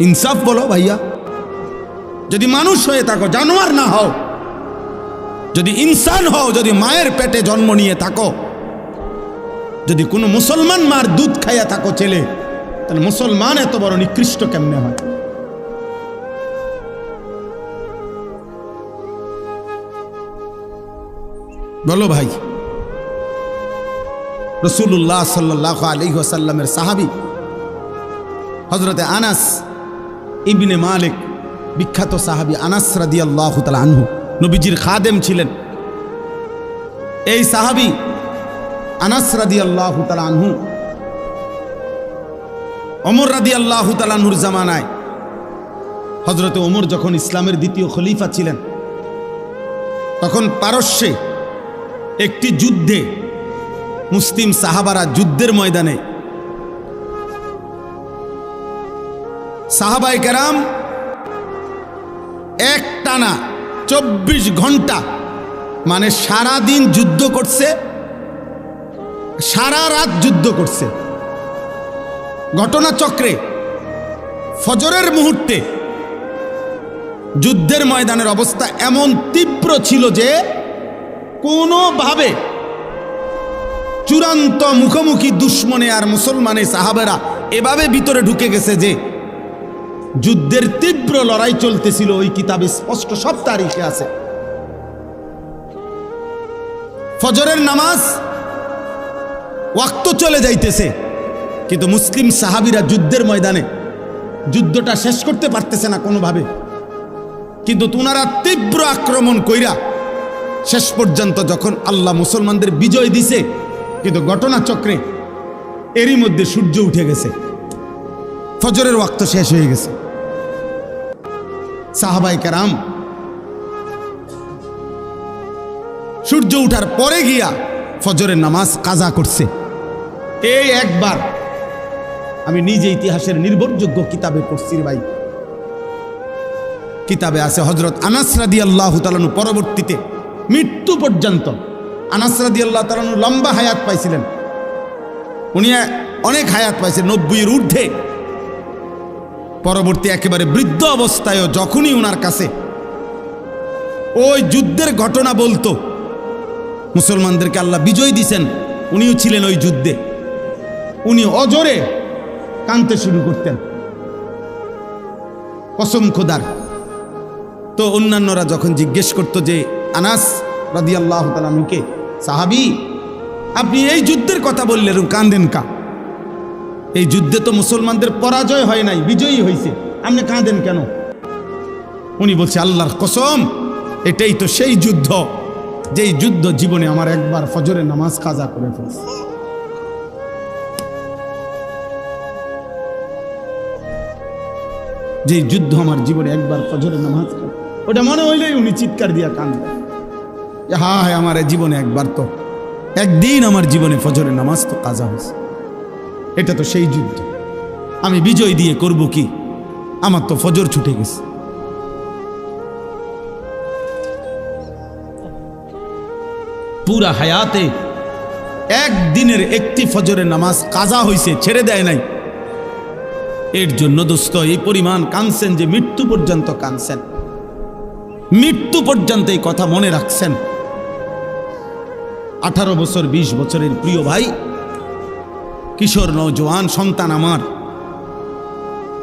ইনসাফ বলো ভাইয়া। যদি মানুষ হয়ে থাকো, জানোয়ার না হও, যদি ইনসান হও, যদি মায়ের পেটে জন্ম নিয়ে থাকো, যদি কোনো মুসলমান মার দুধ খাইয়া থাকো ছেলে, তাহলে মুসলমান এত বড় নিকৃষ্ট কেমনে হয়? বলো ভাই। রাসূলুল্লাহ সাল্লাল্লাহু আলাইহি ওয়াসাল্লামের সাহাবী হযরতে আনাস ইবনে মালিক, বিখ্যাত সাহাবী আনাস রাদিয়াল্লাহু তাআলা আনহু, নবীজির খাদেম ছিলেন। এই সাহাবী আনাস রাদিয়াল্লাহু তাআলা আনহু ওমর রাদিয়াল্লাহু তাআলা আনহুর জামানায়, হযরতে ওমর যখন ইসলামের দ্বিতীয় খলিফা ছিলেন, তখন পারস্যে একটি যুদ্ধে মুসলিম সাহাবারা যুদ্ধের ময়দানে সাহাবায়ে কেরাম একটানা 24 ঘন্টা, মানে সারা দিন যুদ্ধ করছে, সারা রাত যুদ্ধ করছে। ঘটনাচক্রে ফজরের মুহূর্তে যুদ্ধের ময়দানের অবস্থা এমন তীব্র ছিল যে কোনোভাবে চূড়ান্ত মুখোমুখি দুশ্মনে আর মুসলমানে সাহাবেরা এভাবে ভিতরে ঢুকে গেছে যে যুদ্ধের তীব্র লড়াই চলতেছিল। ওই কিতাবে স্পষ্ট সব তারিখে আছে। ফজরের নামাজ ওয়াক্ত চলে যাইতেছে, কিন্তু মুসলিম সাহাবীরা যুদ্ধের ময়দানে যুদ্ধটা শেষ করতে পারতেছে না কোনোভাবে। কিন্তু তোনারা তীব্র আক্রমণ কইরা শেষ পর্যন্ত যখন আল্লাহ মুসলমানদের বিজয় দিছে, কিন্তু ঘটনাচক্রে এরই মধ্যে সূর্য উঠে গেছে, ফজরের ওয়াক্ত শেষ হয়ে গেছে। সাহাবায়ে কেরাম সূর্য উঠার পরে গিয়া ফজরের নামাজ কাজা করছে। এই একবার আমি নিজে ইতিহাসের নির্ভরযোগ্য কিতাবে পড়ছি ভাই, কিতাবে আছে হযরত আনাস রাদিয়াল্লাহু তাআলা আনহু পরবর্তীতে মৃত্যু পর্যন্ত, আনাস রাদিয়াল্লাহু তাআলা আনহু লম্বা হায়াত পাইছিলেন, উনি অনেক হায়াত পাইছেন, 90-এর ঊর্ধ্বে। পরবর্তী একেবারে বৃদ্ধ অবস্থায়ও যখনই ওনার কাছে ওই যুদ্ধের ঘটনা বলতো, মুসলমানদেরকে আল্লাহ বিজয় দিছেন, উনিও ছিলেন ওই যুদ্ধে, উনি অজরে কাঁদতে শুরু করতেন, কসম খোদার। তো অন্যান্যরা যখন জিজ্ঞেস করতো যে আনাস রাদিয়াল্লাহু তাআলা আনহুকে, সাহাবী আপনি এই যুদ্ধের কথা বললেন, কাঁদেন কা? এই যুদ্ধে তো মুসলমানদের পরাজয় হয় নাই, বিজয়ী হয়েছে, আপনি কাঁদেন কেন? উনি বলছে আল্লাহর কসম, এটাই তো সেই যুদ্ধ যেই যুদ্ধ জীবনে আমার একবার ফজরের নামাজ কাজা করে ফেলছে। যেই যুদ্ধ আমার জীবনে একবার ফজরের নামাজ, ওটা মনে হইলেই উনি চিৎকার দিয়া কাঁদবেন, হায় আমার জীবনে একবার তো, একদিন আমার জীবনে ফজরের নামাজ তো কাজা হয়েছে, এটা তো সেই যুদ্ধ, আমি বিজয় দিয়ে করব কি, আমার তো ফজর ছুটে গেছে। পুরা হায়াতে একদিনের একটি ফজরের নামাজ কাজা হয়েছে, ছেড়ে দেয় নাই। এর জন্য দোস্ত এই পরিমাণ কাঁদছেন যে মৃত্যু পর্যন্ত কাঁদছেন, মৃত্যু পর্যন্ত এই কথা মনে রাখছেন। 18 বছর 20 বছরের প্রিয় ভাই, কিশোর নওজোয়ান সন্তান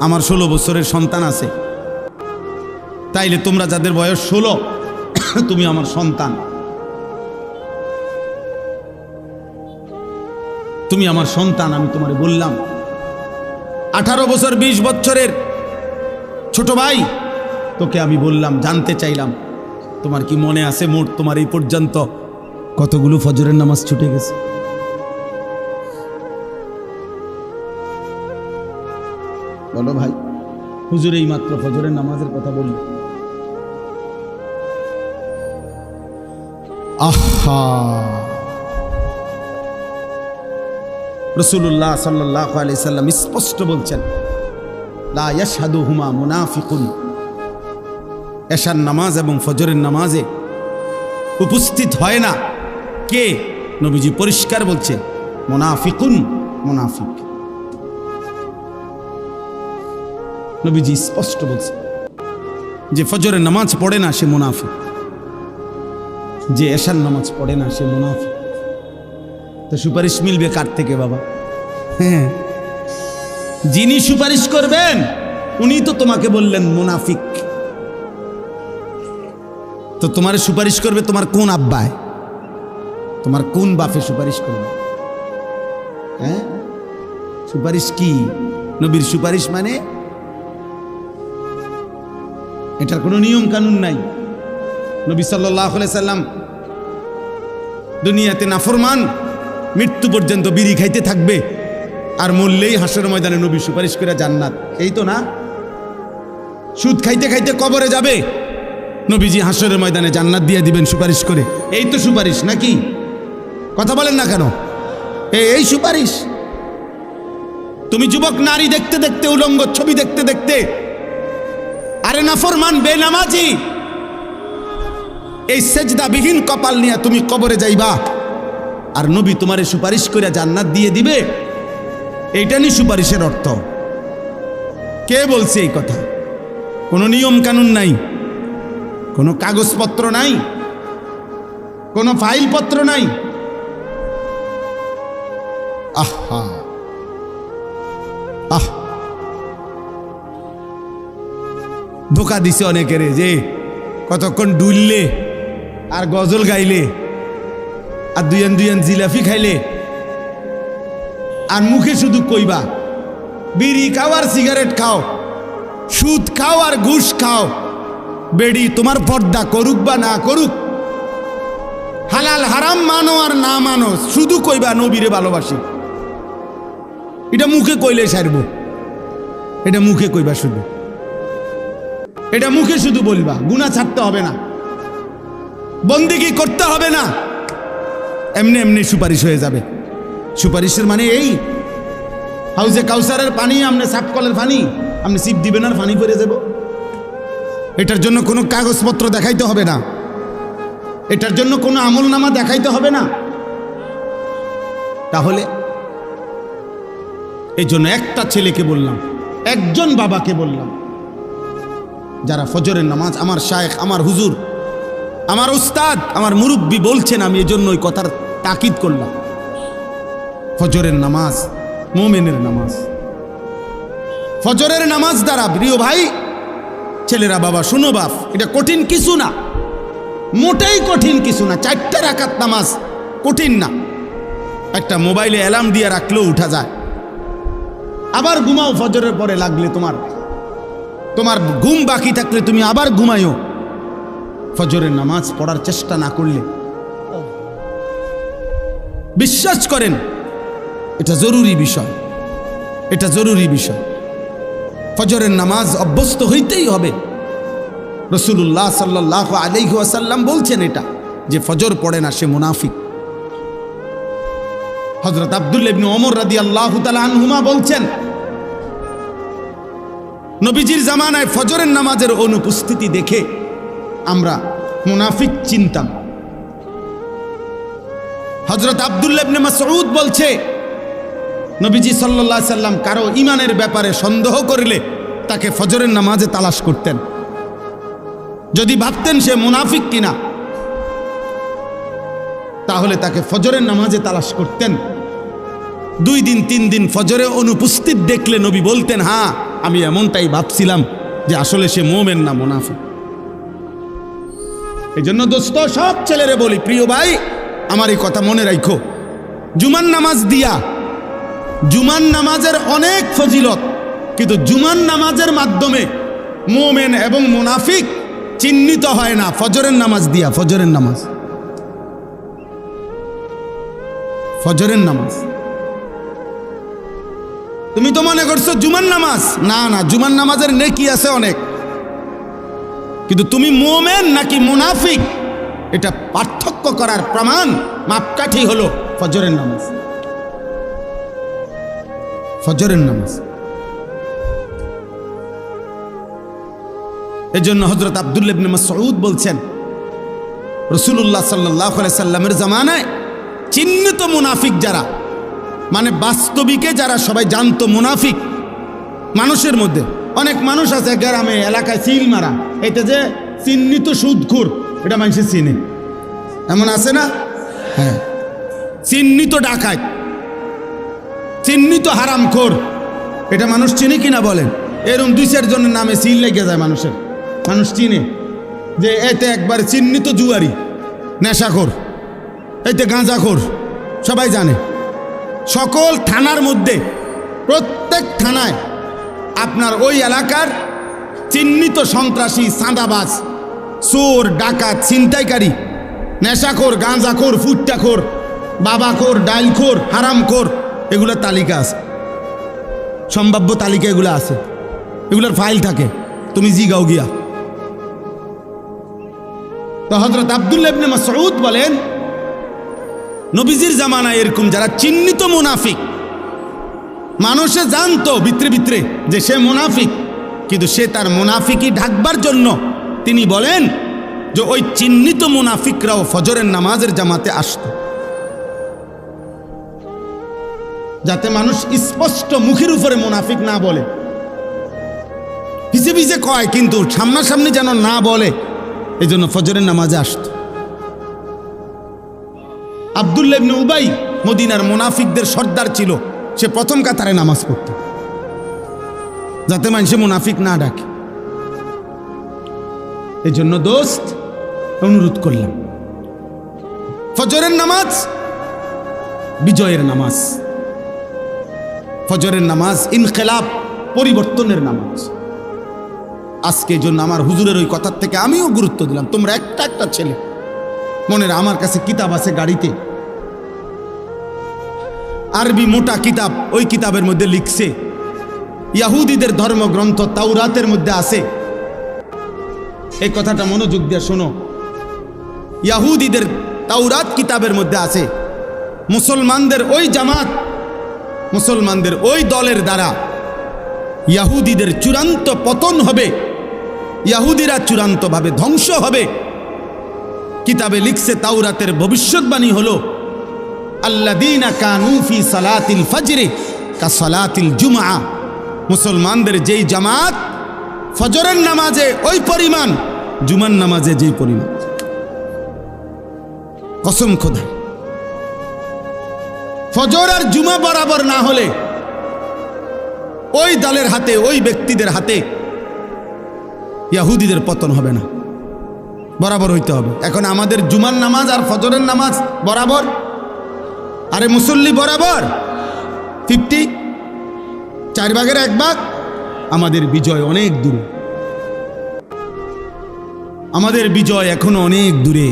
আমার 16 বছরের সন্তান আছে, তাইলে তোমরা যাদের বয়স 16, তুমি আমার সন্তান, তুমি আমার সন্তান। আমি তোমারে বললাম 18 বছর 20 বছরের ছোট ভাই, তোকে আমি বললাম, জানতে চাইলাম তোমার কি মনে আছে মোট তোমার এই পর্যন্ত কতগুলো ফজরের নামাজ ছুটে গেছে? বলো ভাই। হুজুর এই মাত্র ফজরের নামাজের কথা বলল। আহা, রাসূলুল্লাহ সাল্লাল্লাহু আলাইহি সাল্লাম স্পষ্ট বলছেন, লা ইয়াশহাদুহুমা মুনাফিকুন, এশার নামাজ এবং ফজরের নামাজে উপস্থিত হয় না কে? নবীজি পরিষ্কার বলছে, মুনাফিকুন, মুনাফিক। নবীজি স্পষ্ট বলছে যে ফজরের নামাজ পড়ে না সে মুনাফিক, যে এশার নামাজ পড়ে না সে মুনাফিক। তো সুপারিশ মিলবে কার থেকে বাবা? হ্যাঁ, যিনি সুপারিশ করবেন উনি তো তোমাকে বললেন মুনাফিক। তো তোমার সুপারিশ করবে তোমার কোন আব্বায়, তোমার কোন বাপে সুপারিশ করবে? হ্যাঁ, সুপারিশ কি? নবীর সুপারিশ মানে এটার কোনো নিয়ম কানুন নাই। নবী সাল্লাল্লাহু আলাইহি সাল্লাম দুনিয়াতে নাফরমান মৃত্যু পর্যন্ত বিড়ি খাইতে থাকবে, আর মরলেই হাসরের ময়দানে নবী সুপারিশ করে জান্নাত, এই তো না? সুদ খাইতে খাইতে কবরে যাবে, নবীজি হাসরের ময়দানে জান্নাত দিয়ে দিবেন সুপারিশ করে, এই তো সুপারিশ নাকি? কথা বলেন না কেন? এই সুপারিশ। তুমি যুবক নারী দেখতে দেখতে, উলঙ্গ ছবি দেখতে দেখতে, আরে নাফরমান বেনামাজি এই সেজদাবিহীন কপাল নিয়ে তুমি কবরে যাইবা, আর নবী তোমারে সুপারিশ করে জান্নাত দিয়ে দিবে, এইটা নি সুপারিশের অর্থ? কে বলছে এই কথা? কোনো নিয়ম কানুন নাই, কোনো কাগজপত্র নাই, কোনো ফাইলপত্র নাই। আহা আহ, ধোকা দিছে অনেকেরে, যে কতক্ষণ ডুললে আর গজল গাইলে আর দুইয়ান দুইয়ান জিলাফি খাইলে আর মুখে শুধু কইবা বিড়ি খাও আর সিগারেট খাও, সুদ খাও আর ঘুষ খাও, বেড়ি তোমার পর্দা করুক বা না করুক, হালাল হারাম মানো আর না মানো, শুধু কইবা নবীরে ভালোবাসি। এটা মুখে কইলে সারব, এটা মুখে কইবা শুধু, এটা মুখে শুধু বলবা, গুনাহ ছাড়তে হবে না, বন্দেগী করতে হবে না, এমনি এমনি সুপারিশ হয়ে যাবে। সুপারিশের মানে এই হাউজে কাউসারের পানি আপনি সাফ কলের পানি আপনি সিপ দিবেন আর পানি করে যাব, এটার জন্য কোনো কাগজপত্র দেখাইতে হবে না, এটার জন্য কোনো আমলনামা দেখাইতে হবে না। তাহলে এই জন্য একটা ছেলেকে বললাম, একজন বাবাকে বললাম, যারা ফজরের নামাজ, আমার শায়েখ, আমার হুজুর, আমার উস্তাদ, আমার মুরব্বী বলছেন, আমি এই জন্য ওই কথার তাকিদ করলাম। ফজরের নামাজ মুমিনের নামাজ, ফজরের নামাজ দ্বারা, প্রিয় ভাই ছেলেরা, বাবা শুনো বাপ, এটা কঠিন কিছু না, মোটেই কঠিন কিছু না। 4 রাকাত নামাজ কঠিন না, একটা মোবাইলে অ্যালার্ম দিয়ে রাখলেও উঠা যায়। আবার ঘুমাও ফজরের পরে, লাগলে তোমার ঘুম বাকি থাকলে তুমি আবার ঘুমাইও, ফজরের নামাজ পড়ার চেষ্টা না করলে। বিশ্বাস করেন এটা জরুরি বিষয়, এটা জরুরি বিষয়। ফজরের নামাজ অভ্যস্ত হইতেই হবে। রাসূলুল্লাহ সাল্লাল্লাহু আলাইহি ওয়াসাল্লাম বলছেন এটা, যে ফজর পড়ে না সে মুনাফিক। হযরত আব্দুল্লাহ ইবনে ওমর রাদিয়াল্লাহু তাআলা আনহুমা বলছেন, নবীজির জামানায় ফজরের নামাজের অনুপস্থিতি দেখে আমরা মুনাফিক চিনতাম। হযরত আব্দুল্লাহ ইবনে মাসউদ বলছে, নবীজি সাল্লাল্লাহু আলাইহি সাল্লাম কারো ঈমানের ব্যাপারে সন্দেহ করলে তাকে ফজরের নামাজে তালাশ করতেন, যদি ভাবতেন সে মুনাফিক কিনা তাহলে তাকে ফজরের নামাজে তালাশ করতেন। 2 দিন 3 দিন ফজরে অনুপস্থিত দেখলে নবী বলতেন, হ্যাঁ আমি এমনটাই ভাবছিলাম যে আসলে সে মুমিন না মুনাফিক। এই জন্য দোস্ত, সব ছেলেরে বলি, প্রিয় ভাই আমার এই কথা মনে রাখো, জুমার নামাজ দিয়া, জুমার নামাজের অনেক ফজিলত, কিন্তু জুমার নামাজের মাধ্যমে মুমিন এবং মুনাফিক চিহ্নিত হয় না ফজরের নামাজ দিয়া। ফজরের নামাজ, ফজরের নামাজ তুমি তো মনে করছো জুমার নামাজ, না না, জুমার নামাজের নেকি আছে অনেক, কিন্তু তুমি মুমিন নাকি মুনাফিক এটা পার্থক্য করার প্রমাণ, মাপকাঠি হলো ফজরের নামাজ। ফজরের নামাজ। এজন্য হযরত আব্দুল্লাহ ইবনে মাসউদ বলছেন, রাসূলুল্লাহ সাল্লাল্লাহু আলাইহি সাল্লামের জামানায় চিহ্নিত মুনাফিক যারা, মানে বাস্তবিকে যারা সবাই জানতো মুনাফিক মানুষের মধ্যে, অনেক মানুষ আছে গ্রামে এলাকায় সিল মারা, এটা যে চিহ্নিত সুদখোর, এটা মানুষের চিনে, এমন আছে না? হ্যাঁ, চিহ্নিত ডাকাত, চিহ্নিত হারামখোর, এটা মানুষ চিনে কিনা বলেন? এরকম 2-4 জনের নামে সিল লেগে যায় মানুষের, মানুষ চিনে যে এতে একবার চিহ্নিত জুয়ারি, নেশাখোর, এতে গাঁজাখোর, সবাই জানে। সকল থানার মধ্যে, প্রত্যেক থানায় আপনার ওই এলাকার চিহ্নিত সন্ত্রাসী, চাঁদাবাজ, চোর, ডাকাত, ছিনতাইকারী, নেশাখোর, গাঁজাখোর, ফুট্টাখোর, বাবাখোর, ডাইলখোর, হারামখোর, এগুলোর তালিকা আছে, সম্ভাব্য তালিকা এগুলো আছে, এগুলোর ফাইল থাকে, তুমি জিগাও গিয়া। তো হযরত আব্দুল্লাহ ইবনে মাসউদ বলেন, নবীজির জামানায় এরকম যারা চিহ্নিত মুনাফিক, মানুষে জানতো ভিতরে ভিতরে যে সে মুনাফিক, কিন্তু সে তার মুনাফিকি ঢাকবার জন্য তিনি বলেন যে ওই চিহ্নিত মুনাফিকরাও ফজরের নামাজের জামাতে আসতো, যাতে মানুষ স্পষ্ট মুখের উপরে মুনাফিক না বলে, পিছে পিছে কয় কিন্তু সামনাসামনি যেন না বলে, এই জন্য ফজরের নামাজে আসতো। আব্দুল্লাহ ইবনে উবাই মদিনার মুনাফিকদের সর্দার ছিল, সে প্রথম কাতারে নামাজ পড়ত যাতে মানুষে মুনাফিক না ডাকে। এই জন্য দোস্ত অনুরোধ করলাম, ফজরের নামাজ বিজয়ের নামাজ, ফজরের নামাজ ইনকিলাব, পরিবর্তনের নামাজ। আজকে জন্য আমার হুজুরের ওই কথার থেকে আমিও গুরুত্ব দিলাম। তোমরা একটা একটা ছেলে, মনের আমার কাছে কিতাব আছে গাড়িতে, আরবি মোটা কিতাব, ওই কিতাবের মধ্যে লিখছে, ইয়াহুদীদের ধর্মগ্রন্থ তাওরাতের মধ্যে আছে, এই কথাটা মনোযোগ দিয়ে শোনো, ইয়াহুদীদের তাওরাত কিতাবের মধ্যে আছে, মুসলমানদের ওই জামাত, মুসলমানদের ওই দলের দ্বারা ইয়াহুদীদের চূড়ান্ত পতন হবে, ইয়াহুদীরা চূড়ান্তভাবে ধ্বংস হবে। কিতাবে লিখছে, তাওরাতের ভবিষ্যৎবাণী হলো, আল্লাযীনা কানু ফি সালাতিল ফজরি কা সালাতিল জুমআ, মুসলমানদের যেই জামাত ফজরের নামাজে ওই পরিমাণ, জুমার নামাজে যেই পরিমাণ। কসম খোদা, ফজর আর জুমা বরাবর না হলে ওই দলের হাতে, ওই ব্যক্তিদের হাতে ইহুদিদের পতন হবে না, বরাবর হইতে হবে। এখন আমাদের জুমার নামাজ আর ফজরের নামাজ বরাবর, আরে মুসল্লি বরাবর 50, 4 ভাগের 1 ভাগ। আমাদের বিজয় অনেক দূরে, আমাদের বিজয় এখনো অনেক দূরে,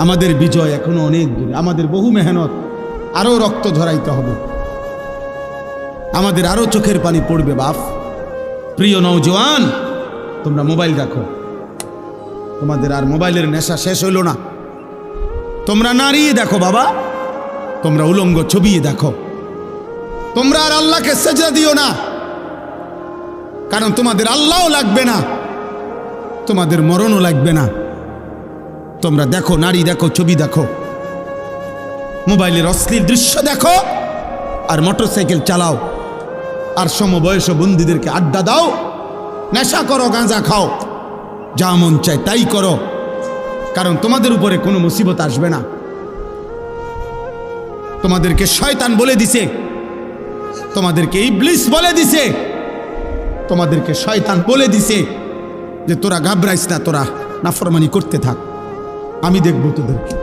আমাদের বিজয় এখনো অনেক দূরে। আমাদের বহু মেহনত, আরো রক্ত ঝরাইতে হবে, আমাদের আরো চোখের পানি পড়বে। বাপ, প্রিয় নওজোয়ান, তোমরা মোবাইল রাখো, তোমাদের আর মোবাইলের নেশা শেষ হইল না। তোমরা নাড়িয়ে দেখো বাবা, তোমরা উলঙ্গ ছবি দেখো, তোমরা আর আল্লাহকে সেজদা দিও না, কারণ তোমাদের আল্লাহও লাগবে না, তোমাদের মরণও লাগবে না। তোমরা দেখো, নারী দেখো, ছবি দেখো, মোবাইলের অশ্লীল দৃশ্য দেখো, আর মোটরসাইকেল চালাও, আর সমবয়স্ক বন্ধুদেরকে আড্ডা দাও, নেশা করো, গাঁজা খাও, যা মন চায় তাই করো, কারণ তোমাদের উপরে কোনো মুসিবত আসবে না। তোমাদেরকে শয়তান বলে দিছে, তোমাদেরকে ইবলিস বলে দিছে, তোমাদেরকে শয়তান বলে দিছে যে তোরা ঘাবড়াইস না, তোরা নাফরমানি করতে থাক, আমি দেখবো তোদেরকে।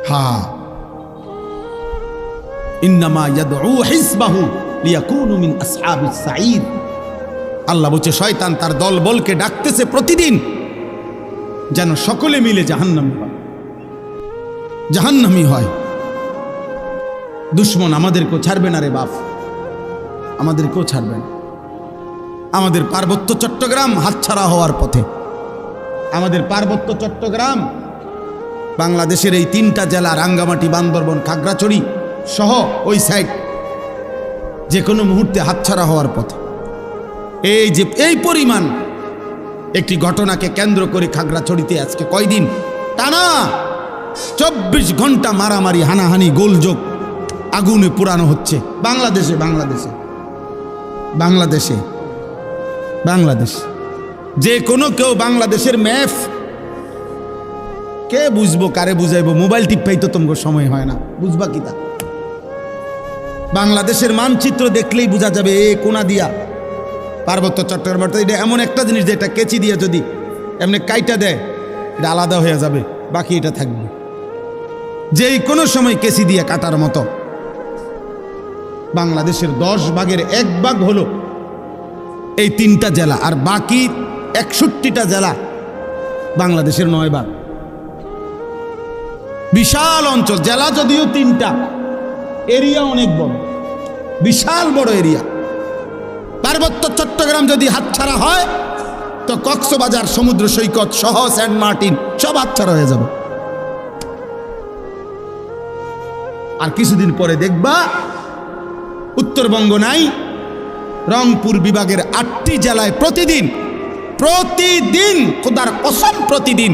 হ্যাঁ, ইন্নামা ইয়াদউ হিজবাহু লিয়াকুনু মিন আসহাবিস সাঈর। আল্লাহ বলছে, শয়তান তার দল বলকে ডাকতেছে প্রতিদিন যেন সকলে মিলে জাহান্নামী হয়। দুশ্মন আমাদেরকেও ছাড়বে না রে বাপ, আমাদেরকেও ছাড়বে না। আমাদের পার্বত্য চট্টগ্রাম হাতছাড়া হওয়ার পথে। আমাদের পার্বত্য চট্টগ্রাম বাংলাদেশের এই 3টা জেলা, রাঙ্গামাটি, বান্দরবন, খাগড়াছড়ি সহ ওই সাইড, যে কোনো মুহূর্তে হাতছাড়া হওয়ার পথে। এই যে এই পরিমাণ একটি ঘটনাকে কেন্দ্র করে খাগড়াছড়িতে আজকে কয়দিন টানা 24 ঘন্টা মারামারি, হানাহানি, গোলযোগ, আগুনে পুরানো হচ্ছে বাংলাদেশে। বাংলাদেশে, বাংলাদেশ যে কোনো কেউ বাংলাদেশের ম্যাপ কে বুঝবো, কারে বুঝাইবো? মোবাইল টিপাই তো তোমার সময় হয় না, বুঝবা কিতা? বাংলাদেশের মানচিত্র দেখলেই বোঝা যাবে এ কোনা দিয়া পার্বত্য চট্টগ্রাম। এটা এমন একটা জিনিস যেটা কেচি দিয়ে যদি এমনি কাইটা দেয় এটা আলাদা হয়ে যাবে, বাকি এটা থাকবে যেই কোনো সময় কেচি দিয়ে কাটার মতো। বাংলাদেশের 10 ভাগের 1 ভাগ হলো এই 3টা জেলা, আর বাকি 61টা জেলা বাংলাদেশের 9 ভাগ। বিশাল অঞ্চল, জেলা যদিও 3টা, এরিয়া অনেক বড়, বিশাল বড় এরিয়া। পার্বত্য চট্টগ্রাম যদি হাতছাড়া হয় তো কক্সবাজার সমুদ্র সৈকত সহ সেন্ট মার্টিন সব হাতছাড়া হয়ে যাবে। আর কিছুদিন পরে দেখবা উত্তরবঙ্গ নাই, রংপুর বিভাগের 8টি জেলায় প্রতিদিন খোদার কসম প্রতিদিন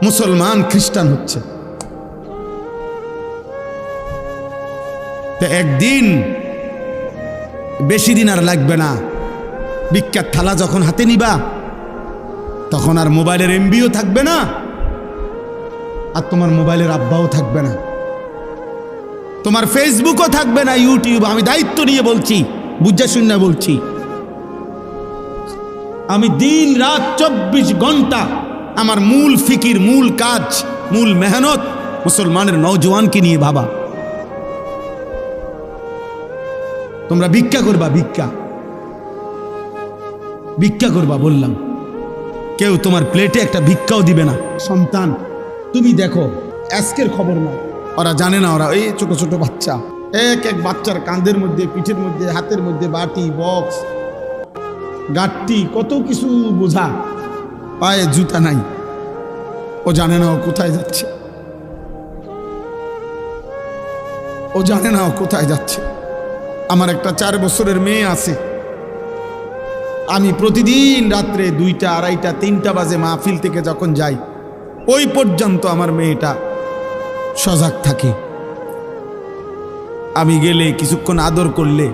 মুসলমান খ্রিস্টান হচ্ছে। তো একদিন, বেশি দিন আর লাগবে না, বিখ্যাত থালা যখন হাতে নিবা তখন আর মোবাইলের এমবিও থাকবে না, আর তোমার মোবাইলের আব্বাও থাকবে না, তোমার ফেসবুকও থাকবে না, ইউটিউব। আমি দায়িত্ব নিয়ে বলছি, বুঝা শুনে বলছি। আমি দিন রাত 24 ঘন্টা আমার মূল ফিকির, মূল কাজ, মূল মেহনত মুসলমানের নওজওয়ানকে নিয়ে ভাবা। তোমরা ভিক্ষা করবা, ভিক্ষা করবা বললাম, কেউ তোমার প্লেটে একটা ভিক্ষাও দিবে না। সন্তান তুমি দেখো, আজকের খবর না, ওরা জানে না, ওরা এই ছোট ছোট বাচ্চা, এক এক বাচ্চার কাঁধের মধ্যে, পিঠের মধ্যে, হাতের মধ্যে বাটি, বক্স, গাঁটটি, কত কিছু বোঝা, পায়ে জুতা নাই। ও জানে না ও কোথায় যাচ্ছে, ও জানে না ও কোথায় যাচ্ছে। আমার একটা 4 বছরের মেয়ে আছে, আমি প্রতিদিন রাত্রে 2টা, 2:30, 3টা বাজে মাহফিল থেকে যখন যাই, ওই পর্যন্ত আমার মেয়েটা সজাগ থাকে। আমি গেলে কিছুক্ষণ আদর করলে,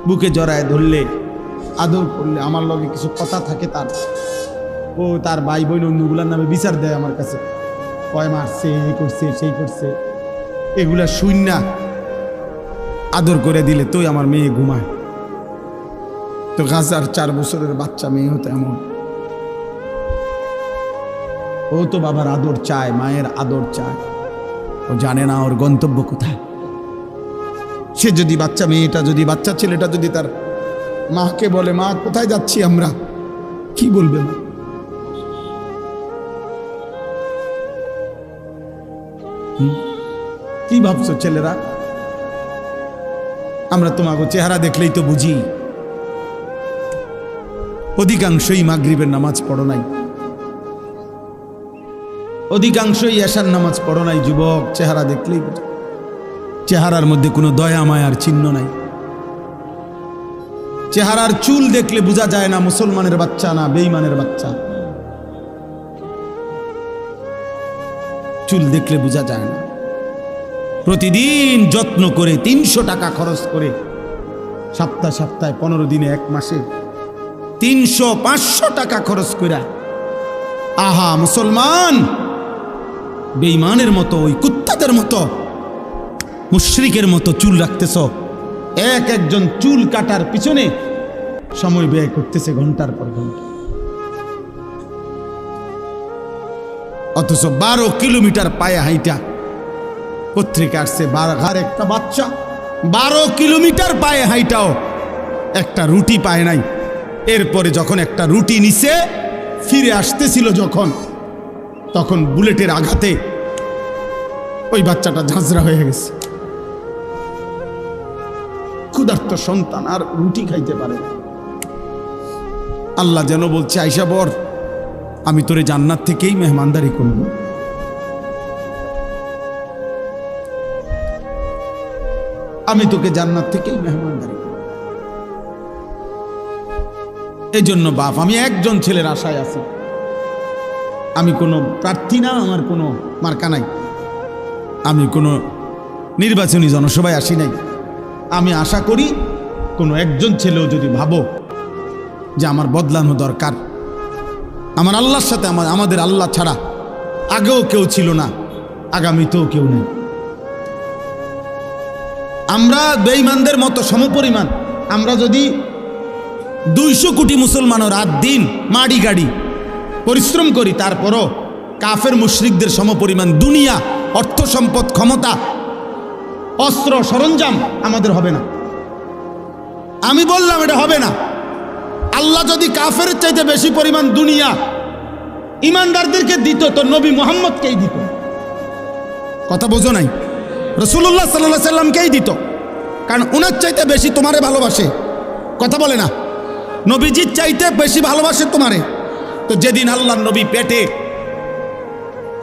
বুকে জড়ায় ধরলে, আদর করলে, আমার লগে কিছু কথা থাকে তার, ও তার ভাই বোন অন্যগুলার নামে বিচার দেয় আমার কাছে, কয় মারছে, এই করছে, সেই করছে, এগুলা শূন্য আদর করে দিলে তোই আমার মেয়ে ঘুমায়। তো গাজার 4 বছরের বাচ্চা মেয়ে হতো এমন, ও তো বাবার আদর চায়, মায়ের আদর চায়, ও জানে না ওর গন্তব্য কোথায়। সে যদি বাচ্চা মেয়েটা, যদি বাচ্চা ছেলেটা যদি তার মাকে বলে, মা কোথায় যাচ্ছি আমরা, কি বলবে মা? কি ভাবছো ছেলেরা? আমরা তোমাকে চেহারা দেখলেই তো বুঝি। অধিকাংশই মাগরিবের নামাজ পড়ো নাই, অধিকাংশই এশার নামাজ পড়ো নাই। যুবক, চেহারা দেখলেই চেহারার মধ্যে কোনো দয়া মায়ার চিহ্ন নাই। চেহারার চুল দেখলে বোঝা যায় না মুসলমানের বাচ্চা না বেঈমানের বাচ্চা। চুল দেখলে বোঝা যায় না। প্রতিদিন যত্ন করে 300 টাকা খরচ করে, সপ্তাহে 15 দিনে, 1 মাসে 300-500 টাকা খরচ করে, আহা মুসলমান বেঈমানের মতো, ওই কুত্তাদের মতো, মুশরিকের মতো চুল রাখতেছ। একজন চুল কাটার পিছনে সময় ব্যয় করতেছে ঘন্টার পর ঘন্টা, অথচ 12 কিলোমিটার পায়ে হাইটা, পত্রিকা আসছে বাঘার একটা বাচ্চা 12 কিলোমিটার পায়ে হাইটাও একটা রুটি পায় নাই। এরপরে যখন একটা রুটি নিচে ফিরে আসতেছিল তখন বুলেটের আঘাতে ওই বাচ্চাটা ঝাঁঝরা হয়ে গেছে। ক্ষুধার্ত সন্তান আর রুটি খাইতে পারে না। আল্লাহ যেন বলছে, আইসা বর, আমি তোরে জান্নাত থেকেই মেহমানদারি করব। আমি তোকে জান্নাত থেকেই মেহমানদারি করব। এই জন্য বাপ, আমি একজন ছেলের আশায় আছি। আমি কোনো প্রার্থী না, আমার কোনো মার্কা নাই, আমি কোনো নির্বাচনী জনসভায় আসি নাই, আমি আশা করি কোনো একজন ছেলেও যদি ভাবো যে আমার বদলানো দরকার, আমার আল্লাহর সাথে আমাদের আল্লাহ ছাড়া আগেও কেউ ছিল না, আগামীতেও কেউ নেই। আমরা বেঈমানদের মতো সমপরিমাণ, আমরা যদি 200 কোটি মুসলমানও রাত দিন মাড়ি গাড়ি পরিশ্রম করি, তারপরও কাফের মুশরিকদের সমপরিমাণ দুনিয়া, অর্থ সম্পদ, ক্ষমতা, অস্ত্র সরঞ্জাম আমাদের হবে না। আমি বললাম এটা হবে না। আল্লাহ যদি কাফের চাইতে বেশি পরিমাণ দুনিয়া ইমানদারদেরকে দিত, তো নবী মুহাম্মদকেই দিত। কথা বোঝো নাই? রাসূলুল্লাহ সাল্লাল্লাহু আলাইহি সাল্লামকেই দিত, কারণ ওনার চাইতে বেশি তোমারে ভালোবাসে। কথা বলে না? নবীজির চাইতে বেশি ভালোবাসে তোমারে। তো যেদিন আল্লাহর নবী পেটে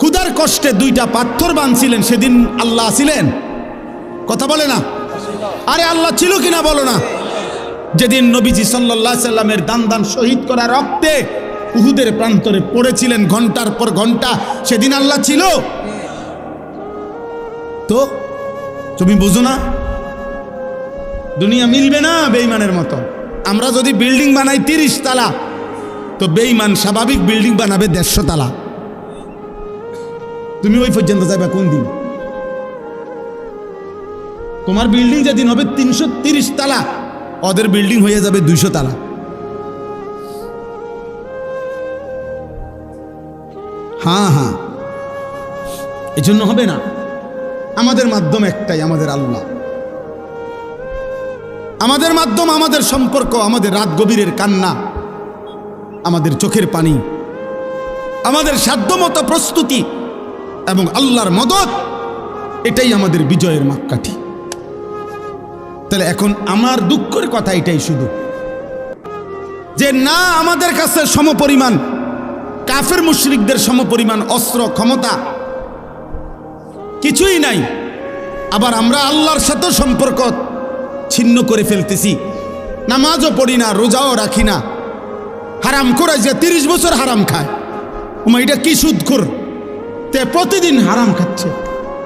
ক্ষুধার কষ্টে 2টা পাথর বাঁধছিলেন, সেদিন আল্লাহ ছিলেন? কথা বলে না? আরে আল্লাহ ছিল কিনা বলো না? যেদিন নবীজি সাল্লাল্লাহু আলাইহি সাল্লামের দান দান শহীদ করা রক্তে উহুদের প্রান্তরে পড়েছিলেন ঘন্টার পর ঘন্টা, সেদিন আল্লাহ ছিল? তো তুমি বুঝো না, দুনিয়া মিলবে না বেঈমানের মতো। আমরা যদি বিল্ডিং বানাই 30 তালা, তো বেঈমান স্বাভাবিক বিল্ডিং বানাবে 150 তালা। তুমি ওই পর্যন্ত যাবে কোন দিন? তোমার বিল্ডিং যেদিন হবে 330 তালা, ওদের বিল্ডিং হয়ে যাবে 200 তালা। হ্যাঁ হ্যাঁ, এই জন্য হবে না। আমাদের মাধ্যম একটাই, আমাদের আল্লাহ। আমাদের মাধ্যম, আমাদের সম্পর্ক, আমাদের রাত গভীরের কান্না, আমাদের চোখের পানি, আমাদের সাধ্যমতো প্রস্তুতি এবং আল্লাহর মদত, এটাই আমাদের বিজয়ের মাপকাঠি। তাহলে এখন আমার দুঃখের কথা এটাই শুধু, যে না আমাদের কাছে সমপরিমাণ কাফের মুশরিকদের সমপরিমাণ অস্ত্র ক্ষমতা কিছুই নাই, আবার আমরা আল্লাহর সাথে সম্পর্ক ছিন্ন করে ফেলতেছি। নামাজও পড়ি না, রোজাও রাখি না, হারাম করে যে 30 বছর হারাম খায়, এটা কি সুদখোর, তে প্রতিদিন হারাম খাচ্ছে,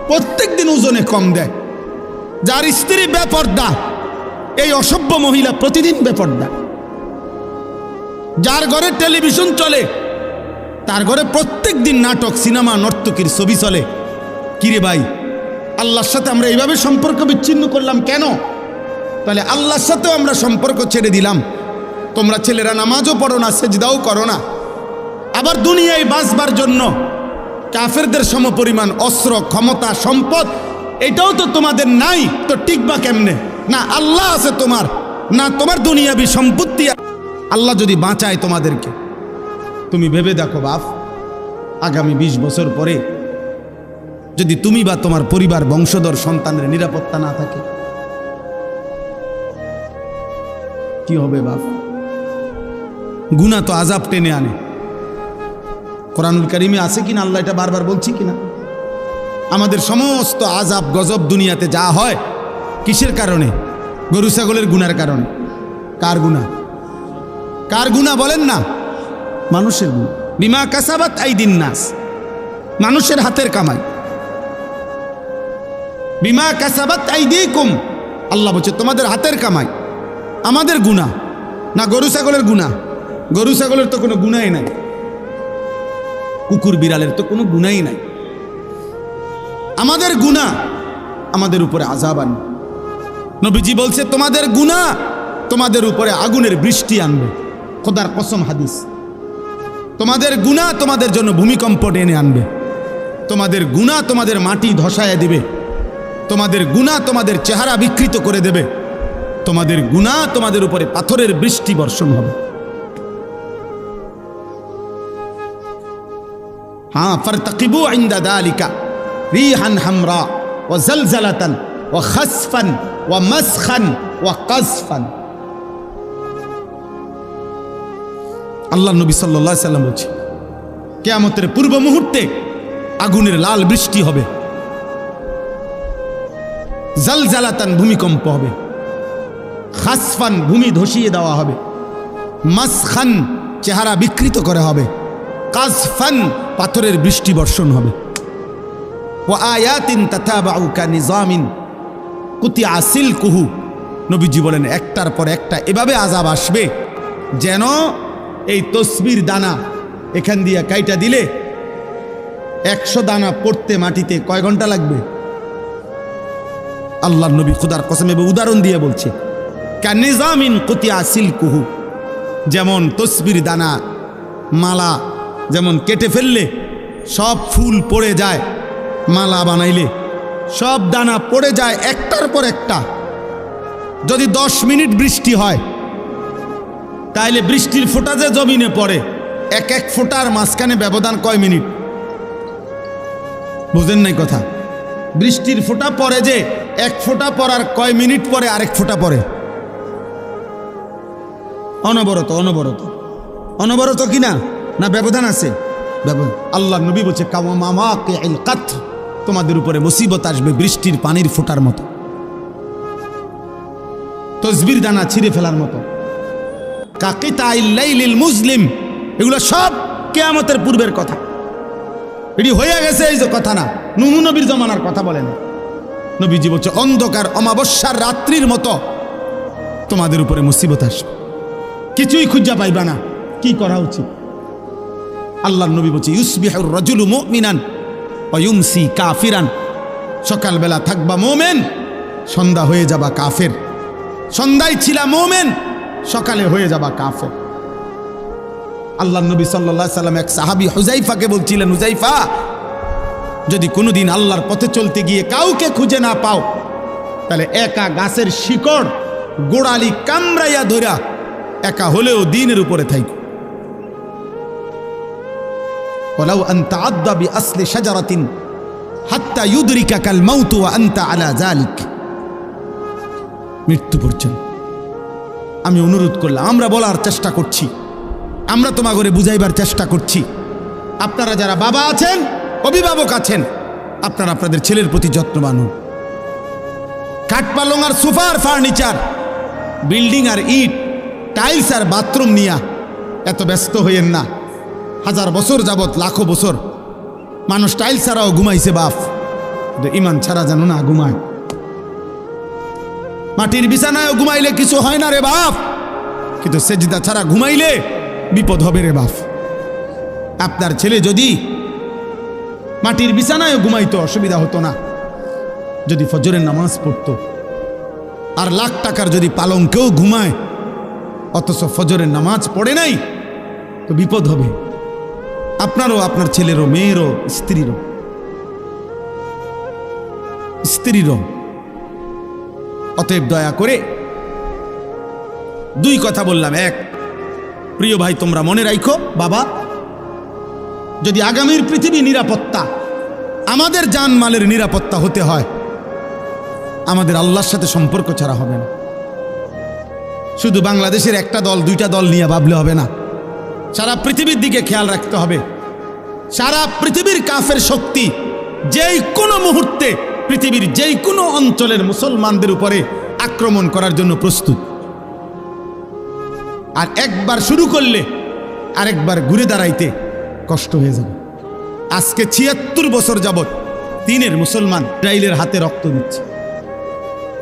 প্রত্যেক দিন ওজনে কম দেয়। যার স্ত্রী বেপর্দা, এই অসভ্য মহিলা প্রতিদিন বেপর্দা। যার ঘরে টেলিভিশন চলে, তার ঘরে প্রত্যেক দিন নাটক, সিনেমা, নর্তকীর ছবি চলে। কিরে ভাই, আল্লাহর সাথে আমরা এইভাবে সম্পর্ক বিচ্ছিন্ন করলাম কেন? তাহলে আল্লাহর সাথেও আমরা সম্পর্ক ছেড়ে দিলাম। তোমরা ছেলেরা নামাজও পড়ো না, সেজদাও করো না, আবার দুনিয়ায় বাঁচবার জন্য কাফেরদের সমপরিমাণ অস্ত্র ক্ষমতা সম্পদ এটাও তো তোমাদের নাই, তো টিকবা কেমনে? না আল্লাহ আছে তোমার, না তোমার দুনিয়াবি সম্পত্তি। আল্লাহ যদি বাঁচায় তোমাদেরকে, তুমি ভেবে দেখো বাপ, আগামী 20 বছর পরে যদি তুমি বা তোমার পরিবার বংশধর সন্তানের নিরাপত্তা না থাকে, কি হবে বাপ? গুনাহ তো আযাব টেনে আনে। কোরআনুল কারীমে আছে কিনা, আল্লাহ এটা বারবার বলছি কিনা, আমাদের সমস্ত আযাব গজব দুনিয়াতে যা হয় কিসের কারণে? গরু ছাগলের গুনার কারণে। কার গুনাহ? কার গুনাহ বলেন না? মানুষের গুনাহ। বিমা কাসাবাত আইদিন নাস, মানুষের হাতের কামাই। বিমা কাসাবাত আইদিকুম, আল্লাহ বলছে তোমাদের হাতের কামাই। আমাদের গুনাহ না গরু ছাগলের গুনাহ? গরু ছাগলের তো কোনো গুনাহই নাই, কুকুর বিড়ালের তো কোনো গুনাহই নাই। আমাদের গুনাহ আমাদের উপরে আযাব আনবে। নবীজি বলছে তোমাদের গুনাহ তোমাদের উপরে আগুনের বৃষ্টি আনবে। খোদার কসম, হাদিস। তোমাদের গুনাহ তোমাদের জন্য ভূমিকম্প টেনে আনবে। তোমাদের গুনাহ তোমাদের মাটি ধসায় দিবে। তোমাদের গুনাহ তোমাদের চেহারা বিকৃত করে দেবে। তোমাদের গুনাহ তোমাদের উপরে পাথরের বৃষ্টি বর্ষণ হবে। হ্যাঁ, ফারতাকিবু ইনদা যালিকা রিহান হামরা ওয়া জালজালাতান ওয়া খাসফান ওয়া মাসখান ওয়া কাযফান। আল্লাহ নবী সাল্লাল্লাহু আলাইহি সাল্লাম বলছে, কিয়ামতের পূর্ব মুহূর্তে আগুনের লাল বৃষ্টি হবে, জালজালাতান ভূমিকম্প হবে, খাসফান ভূমি ধসিয়ে দেওয়া হবে, মাসখান চেহারা বিকৃত করা হবে, কাযফান পাথরের বৃষ্টি বর্ষণ হবে। ওয়া আয়াতিন তাতাবাউ কানিজামিন কুতিয়া সিলকুহু নবীজি বলেন একটার পর একটা এভাবে আযাব আসবে যেন এই তসবির দানা এখান দিয়ে কাইটা দিলে 100 দানা পড়তে মাটিতে কয় ঘন্টা লাগবে? আল্লাহর নবী খোদার কসম এবং উদাহরণ দিয়ে বলছে কানিজামিন কুতিয়া সিলকুহু, যেমন তসবির দানা মালা যেমন কেটে ফেললে সব ফুল পড়ে যায়, মালা বানাইলে সব দানা পড়ে যায় একটার পর একটা। যদি 10 মিনিট বৃষ্টি হয় তাইলে বৃষ্টির ফোঁটা যে জমিনে পড়ে এক এক ফোঁটার মাঝখানে ব্যবধান কয় মিনিট? বুঝেন নাই কথা? বৃষ্টির ফোঁটা পড়ে যে এক ফোঁটা পড়ার কয় মিনিট পরে আরেক ফোঁটা পড়ে? অনবরত অনবরত অনবরত কিনা না ব্যবধান আছে? ব্যবধান। আল্লাহ নবী বলছে কাওয়ামামাকিল কাতর, তোমাদের উপরে মুসিবত আসবে বৃষ্টির পানির ফোঁটার মতো, তসবির দানা ছিঁড়ে ফেলার মতো। কাকিতাইল লাইলিল মুজলিম, এগুলো সব কিয়ামতের পূর্বের কথা। এটি হয়ে গেছে এই যে কথা না, নূহ নবীর জমানার কথা বলেন। নবীজি বলছে অন্ধকার অমাবস্যার রাত্রির মতো তোমাদের উপরে মুসিবত আসবে, কিছুই খুঁজা পাইবা না। কি করা উচিত? আল্লাহর নবী বলছে ইউসবিহুর রাজুলু মুমিনান ওয়া ইউমসি কাফিরান, সকালবেলা থাকবা মুমিন, সন্ধ্যা হয়ে যাবা কাফের। সন্ধ্যায় ছিলা মুমিন, সকালে হয়ে যাবা কাফের। আল্লাহর নবী সাল্লাল্লাহু আলাইহি সাল্লাম এক সাহাবী হুযাইফাকে বলছিলেন, হুযাইফা, যদি কোনোদিন আল্লাহর পথে চলতে গিয়ে কাউকে খুঁজে না পাও তাহলে একা গাছের শিকড় গোড়ালি কামড়াইয়া ধরা একা হলেও দ্বীনের উপরে থাইকো। ওয়ালাউ আন তাআদ্দা বিআসলি শাজারাতিন হাত্তা ইউদরিকাকাল মাউত ওয়া আনতা আলা যালিক, মৃত্যু পর্যন্ত। আমি অনুরোধ করলাম, আমরা বলার চেষ্টা করছি, আমরা তোমাকে বুঝাইবার চেষ্টা করছি। আপনারা যারা বাবা আছেন, অভিভাবক আছেন, আপনারা আপনাদের ছেলের প্রতি যত্নবান হন। খাট পালং আর সোফার ফার্নিচার, বিল্ডিং আর ইট, টাইলস আর বাথরুম নিয়া এত ব্যস্ত হইয়েন না। 1000 বছর যাবত, লাখো বছর মানুষ টাইলস ছাড়াও ঘুমাইছে বাপ, ইমান ছাড়া যেন না ঘুমায়। মাটির বিছানায় ঘুমাইলে কিছু হয় না রে বাপ, কিন্তু সেজদা ছাড়া ঘুমাইলে বিপদ হবে রে বাপ। আপনার ছেলে যদি মাটির বিছানায় ঘুমাইতো অসুবিধা হতো না, যদি ফজরের নামাজ পড়তো। আর লাখ টাকার যদি পালঙ্কেও ঘুমায় অথচ ফজরের নামাজ পড়ে নাই, তো বিপদ হবে আপনারও, আপনার ছেলেরও, মেয়েরও, স্ত্রীরও। অতএব দয়া করে 2 কথা বললাম। এক, প্রিয় ভাই, তোমরা মনে রাখো বাবা, যদি আগামীর পৃথিবী নিরাপত্তা, আমাদের জানমালের নিরাপত্তা হতে হয়, আমাদের আল্লাহর সাথে সম্পর্ক ছাড়া হবে না। শুধু বাংলাদেশের একটা দল 2টা দল নিয়ে ভাবলে হবে না, সারা পৃথিবীর দিকে খেয়াল রাখতে হবে। সারা পৃথিবীর কাফের শক্তি যেই কোনো মুহূর্তে পৃথিবীর যেই কোনো অঞ্চলের মুসলমানদের উপরে আক্রমণ করার জন্য প্রস্তুত। আর একবার শুরু করলে আরেকবার ঘুরে দাঁড়াইতে কষ্ট হয়ে যাবে। আজকে 76 বছর যাবত চীনের মুসলমান ইসরায়েলের হাতে রক্ত দিচ্ছে,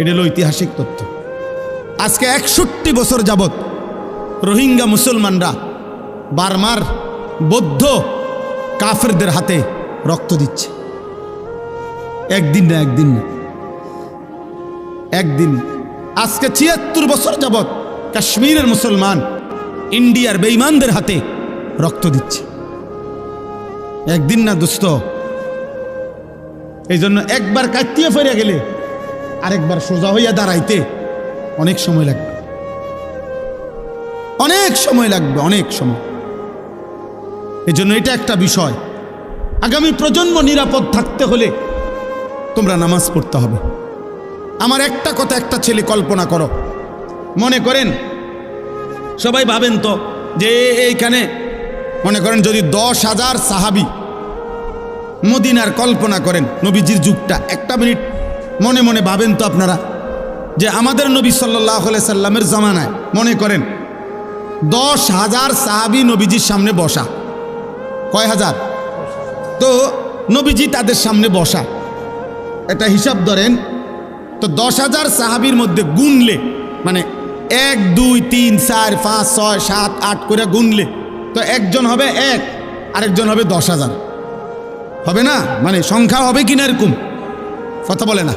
এটা হলো ঐতিহাসিক তথ্য। আজকে 61 বছর যাবত রোহিঙ্গা মুসলমানরা বার্মার বৌদ্ধ কাফেরদের হাতে রক্ত দিচ্ছে। একদিন না, একদিন। আজকে 76 বছর যাবত কাশ্মীরের মুসলমান ইন্ডিয়ার বেঈমানদের হাতে রক্ত দিচ্ছে। একদিন না দোস্ত। এই জন্য একবার কাটিয়ে ফিরে গেলে আরেকবার সোজা হইয়া দাঁড়াইতে অনেক সময় লাগবে, অনেক সময়। এই জন্য এটা একটা বিষয়। আগামী প্রজন্ম নিরাপদ থাকতে হলে তোমরা নামাজ পড়তে হবে। আমার একটা কথা, একটা ছেলে কল্পনা করো, মনে করেন সবাই ভাবেন তো যে এইখানে মনে করেন যদি 10,000 সাহাবী মদিনার কল্পনা করেন, নবীজির যুগটা, একটা মিনিট মনে মনে ভাবেন তো আপনারা যে আমাদের নবী সাল্লাল্লাহু আলাইহি সাল্লামের জামানায় মনে করেন 10,000 সাহাবী নবীজির সামনে বসা। কয় হাজার? তো নবীজি তাদের সামনে বসা, এটা হিসাব ধরেন তো 10,000 সাহাবীর মধ্যে গুনলে মানে 1 2 3 4 5 6 7 8 করে গুনলে তো একজন হবে 1, আরেকজন হবে 10,000, হবে না? মানে সংখ্যা হবে কিনা এরকম কথা বলে না।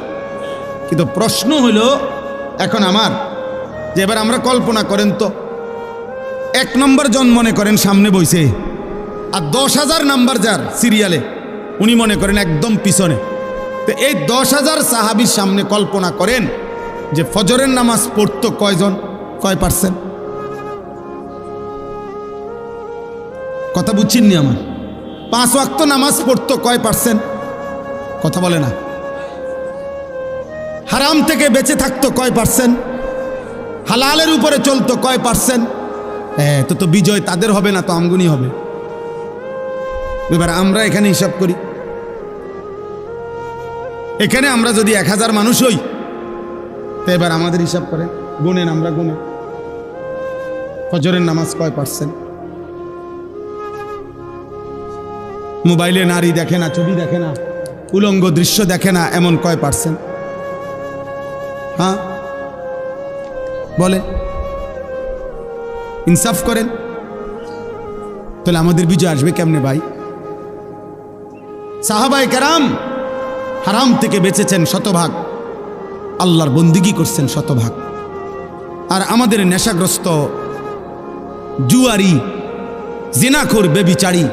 কিন্তু প্রশ্ন হলো এখন আমার যে এবার আমরা কল্পনা করেন তো 1 নম্বর জন মনে করেন সামনে বইছে, আর 10,000 নাম্বার যার সিরিয়ালে উনি মনে করেন একদম পিছনে। তো এই 10,000 সাহাবীর সামনে কল্পনা করেন যে ফজরের নামাজ পড়তো কয়জন, কয় পার্সেন্ট? কথা বুঝছেননি আমার? 5 ওয়াক্ত নামাজ পড়তো কয় পার্সেন্ট? কথা বলে না। হারাম থেকে বেঁচে থাকতো কয় পার্সেন্ট? হালালের উপরে চলতো কয় পার্সেন্ট? তো বিজয় তাদের হবে না, তো আমগুনি হবে। এবার আমরা এখানে হিসাব করি, এখানে আমরা যদি 1000 মানুষ হই, তো এবার আমাদের হিসাব করেন, গুনেন, আমরা গুনে ফজরের নামাজ কয় পার্সেন্ট? মোবাইলে নারী দেখে না, ছবি দেখে না, উলঙ্গ দৃশ্য দেখে না, এমন কয় পার্সেন্ট? হ্যাঁ বলেন, ইনসাফ করেন। তাহলে আমাদের বিজয় আসবে কেমনে ভাই? সাহাবায়ে কেরাম হারাম থেকে বেঁচেছেন শতভাগ, আল্লাহর বন্দিগি করছেন শতভাগ। আর আমাদের নেশাগ্রস্ত জুয়ারি, জিনাখোর, বেবিচারী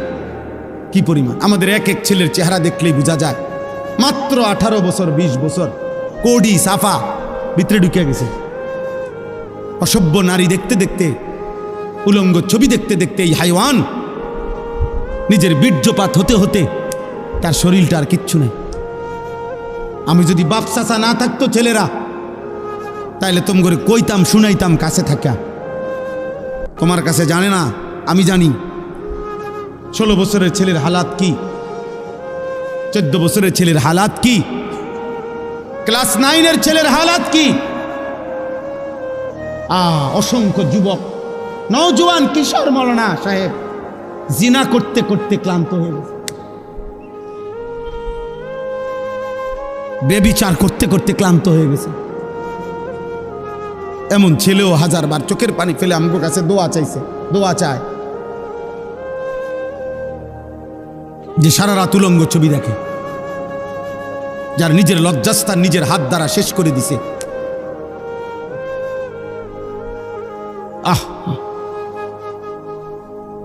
কি পরিমাণ! আমাদের এক এক ছেলের চেহারা দেখলেই বোঝা যায় মাত্র 18 বছর 20 বছর, কোডি সাফা ভিতরে ঢুকে গেছে। অসভ্য নারী দেখতে দেখতে, উলঙ্গ ছবি দেখতে দেখতে এই হাইওয়ান নিজের বীর্যপাত হতে হতে তার শরীরটা আর কিচ্ছু নেই। আমি যদি বাপ চাচা না থাকতো ছেলেরা, তাইলে তোম করে কইতাম, শুনাইতাম কাছে থাকা। তোমার কাছে জানে না, আমি জানি। 16 বছরের ছেলের হালাত কি, 14 বছরের ছেলের হালাত কি, ক্লাস 9-এর ছেলের হালাত কি। অসংখ্য যুবক, নওজোয়ান, কিশোর মৌলানা সাহেব জিনা করতে করতে ক্লান্ত হয়ে গেছে, বেবিচার করতে করতে ক্লান্ত হয়ে গেছে। এমন ছেলেও 1000 বার চোখের পানি ফেলে আমগো কাছে দোয়া চাইছে, দোয়া চায়, যে সারা রাত উলঙ্গ ছবি দেখে, যার নিজের লজ্জাস্থান নিজের হাত দ্বারা শেষ করে দিছে।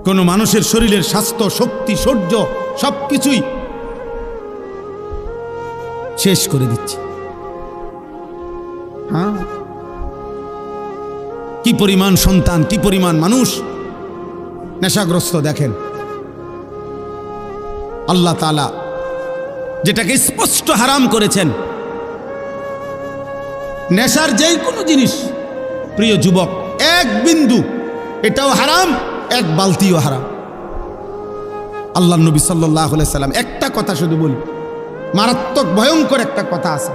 কোন মানুষের শরীরের স্বাস্থ্য, শক্তি, শৌর্য সবকিছুই শেষ করে দিচ্ছে। হ্যাঁ, কি পরিমাণ সন্তান, কি পরিমাণ মানুষ নেশাগ্রস্ত দেখেন। আল্লাহ তাআলা যেটাকে স্পষ্ট হারাম করেছেন, নেশার যেই কোনো জিনিস, প্রিয় যুবক, 1 বিন্দু এটাও হারাম, 1 বালতিও হারাম। আল্লাহ নবী সাল্লাল্লাহু আলাইহি সাল্লাম একটা কথা শুধু বলি, মারাত্মক ভয়ঙ্কর একটা কথা আছে।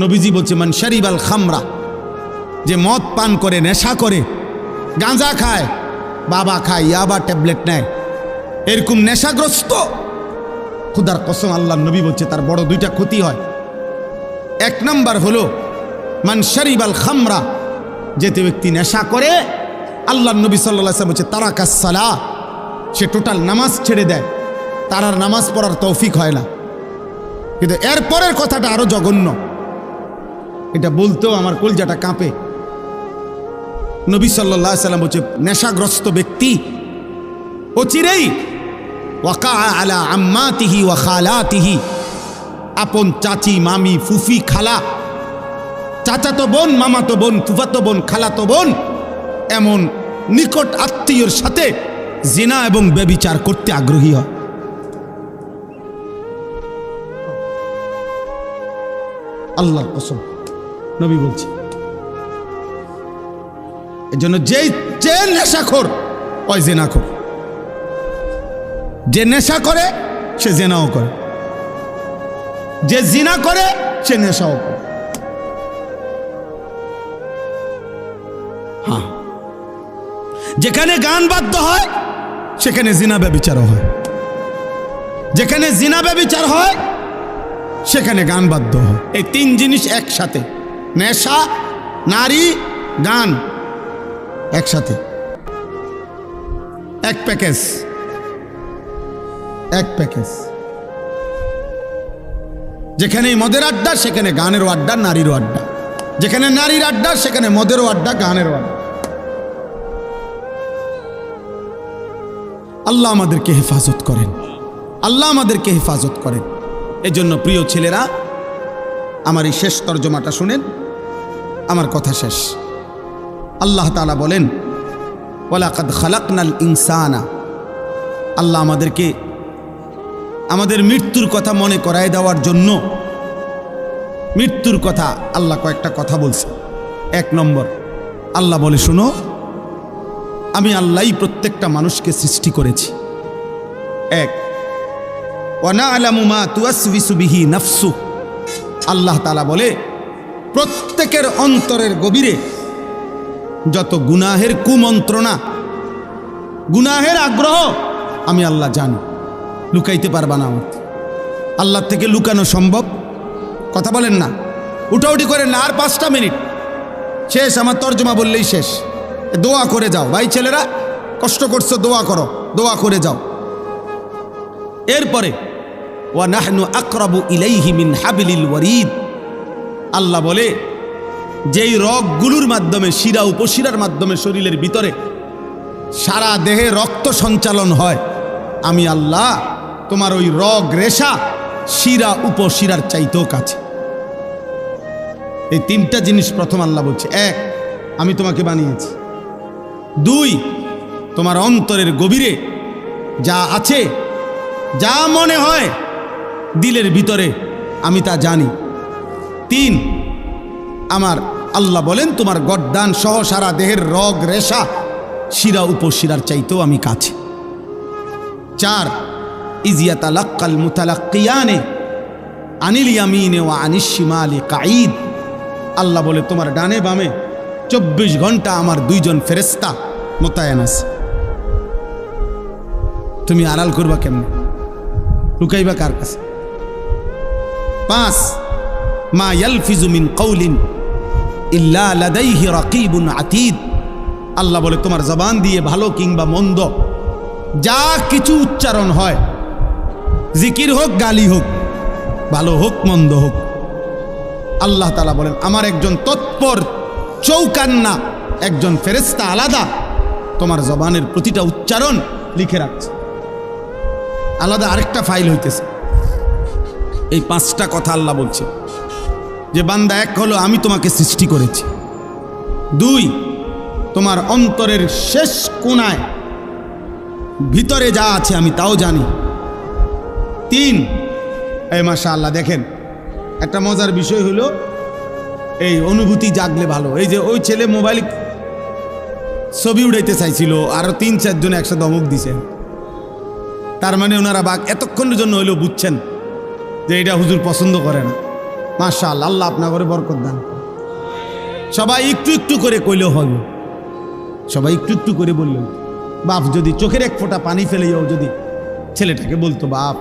নবীজি বলছে, মান শারিবাল খামরা, যে মদ পান করে, নেশা করে, গাঁজা খায়, বাবা খায়, ইয়াবা ট্যাবলেট নেয়, এরকম নেশাগ্রস্ত, খুদার কসম আল্লাহ নবী বলছে তার বড় 2টা ক্ষতি হয়। 1 নাম্বার হলো মান শারিবাল খামরা, যেতে ব্যক্তি নেশা করে, আল্লাহ নবী সাল্লাল্লাহু আলাইহি ওয়াসাল্লাম বলছে তারাকাস সালাহ, সে টোটাল নামাজ ছেড়ে দেয়, তার আর নামাজ পড়ার তৌফিক হয় না। কিন্তু এরপরের কথাটা আরো জঘন্য, এটা বলতেও আমার কলজাটা কাঁপে। নবী সাল্লাল্লাহু আলাইহি ওয়াসাল্লাম বলছে নেশাগ্রস্ত ব্যক্তি অচিরেই ওয়াকা আলা আম্মাতিহি ওয়া খালাতিহি, আপন চাচি, মামি, ফুফি, খালা, চাচাতো বোন, মামাতো বোন, ফুফাতো বোন, খালাতো বোন, এমন নিকট আত্মীয়র সাথে জিনা এবং ব্যভিচার করতে আগ্রহী হয়। আল্লাহর কসম নবী বলছে। এজন্য যে নেশাখোর ওই জিনাখোর, যে নেশা করে সে জিনাও করে, যে জিনা করে সে নেশাও করে। হ্যাঁ, যেখানে গান বাদ্য হয় সেখানে জিনা ব্যভিচারও হয়, যেখানে জিনা ব্যভিচার হয় সেখানে গান বাদ্য হয়। এই 3 জিনিস একসাথে, নেশা, নারী, গান একসাথে, এক প্যাকেজ, এক প্যাকেজ। যেখানে মদের আড্ডা সেখানে গানেরও আড্ডা, নারীরও আড্ডা। যেখানে নারীর আড্ডা সেখানে মদেরও আড্ডা, গানেরও আড্ডা। আল্লাহ আমাদেরকে হেফাজত করেন, আল্লাহ আমাদেরকে হেফাজত করেন। এজন্য প্রিয় ছেলেরা, আমার এই শেষ তর্জমাটা শুনেন, আমার কথা শেষ। আল্লাহ তাআলা বলেন, ওয়ালাকাদ খালাকনাল ইনসানা, আল্লাহ আমাদেরকে আমাদের মৃত্যুর কথা মনে করায় দেওয়ার জন্য, মৃত্যুর কথা আল্লাহ কয়েকটা কথা বলছে। এক নম্বর, আল্লাহ বলে, শুনো, আমি আল্লাহই প্রত্যেকটা মানুষকে সৃষ্টি করেছি। এক, ওয়া না'লামু মা তুওয়াসবিসু বিহি নাফসু, আল্লাহ তাআলা বলে, প্রত্যেকের অন্তরের গভীরে যত গুনাহের কুমন্ত্রণা, গুনাহের আগ্রহ আমি আল্লাহ জানি, লুকাইতে পারবা না। আমার আল্লাহ থেকে লুকানো সম্ভব? কথা বলেন না, উঠাউঠি করেন না। আর 5টা মিনিট শেষ, আমার তর্জমা বললেই শেষ। দোয়া করে যাও ভাই, ছেলেরা কষ্ট করছো, দোয়া করো, দোয়া করে যাও। এরপরে ওয়া নাহনু আকরাবু ইলাইহি মিন হাবলিল ওয়ারিদ, আল্লাহ বলে, যেই রগগুলোর মাধ্যমে, শিরা উপশিরার মাধ্যমে শরীরের ভিতরে সারা দেহে রক্ত সঞ্চালন হয়, আমি আল্লাহ তোমার ওই রগ রেশা শিরা উপশিরার চাইতেও কাছে। এই 3টা জিনিস প্রথম আল্লাহ বলছে। 1, আমি তোমাকে বানিয়েছি। 2, তোমার অন্তরের গভীরে যা আছে, যা মনে হয় দিলের ভিতরে, আমি তা জানি। 3, আমার আল্লাহ বলেন, তোমার গর্দান সহ সারা দেহের রগ রেশা শিরা উপশিরার চাইতেও আমি কাছে। 4, ইয ইয়াতালাক্কাল মুতালাক্কিয়ানে আনিল ইয়ামিনে ওয়া আনিশ শিমালি কাঈদ, আল্লাহ বলে, তোমার ডানে বামে 24 ঘন্টা আমার 2 জন ফেরেশতা মোতায়েন আছে। তুমি আড়াল করবা কেমনে, লুকাইবা কার কাছে? 5, মা ইয়ালফিজু মিন কাউলিন ইল্লা লাদাইহি রাকিবুন আতীদ, আল্লাহ বলে, তোমার জবান দিয়ে ভালো কিংবা মন্দ যা কিছু উচ্চারণ হয়, জিকির হোক, গালি হোক, ভালো হোক, মন্দ হোক, আল্লাহ তাআলা বলেন, আমার একজন তৎপর চৌকান্না একজন ফেরেশতা আলাদা তোমার জবানের প্রতিটা উচ্চারণ লিখে রাখছে। আলাদা আরেকটা ফাইল হইতেছে। এই 5টা কথা আল্লাহ বলছে যে, বান্দা, 1 হলো আমি তোমাকে সৃষ্টি করেছি। 2, তোমার অন্তরের শেষ কোণায় ভিতরে যা আছে আমি তাও জানি। 3, এই মাশাআল্লাহ, দেখেন একটা মজার বিষয় হলো, এই অনুভূতি জাগলে ভালো। এই যে ওই ছেলে মোবাইল ছবি উড়াইতে চাইছিল, আরো 3-4 জন একসাথে ধমক দিছে, তার মানে ওনারা বাঘ এতক্ষণের জন্য হইলেও বুঝছেন যে এটা হুজুর পছন্দ করে না। মাশাআল্লাহ, আল্লাহ আপনার ঘরে বরকত দান। সবাই একটু একটু করে কইলেও হবে, সবাই একটু একটু করে বললেও। বাপ যদি চোখের এক ফোঁটা পানি ফেলেও যদি ছেলেটাকে বলতো, বাপ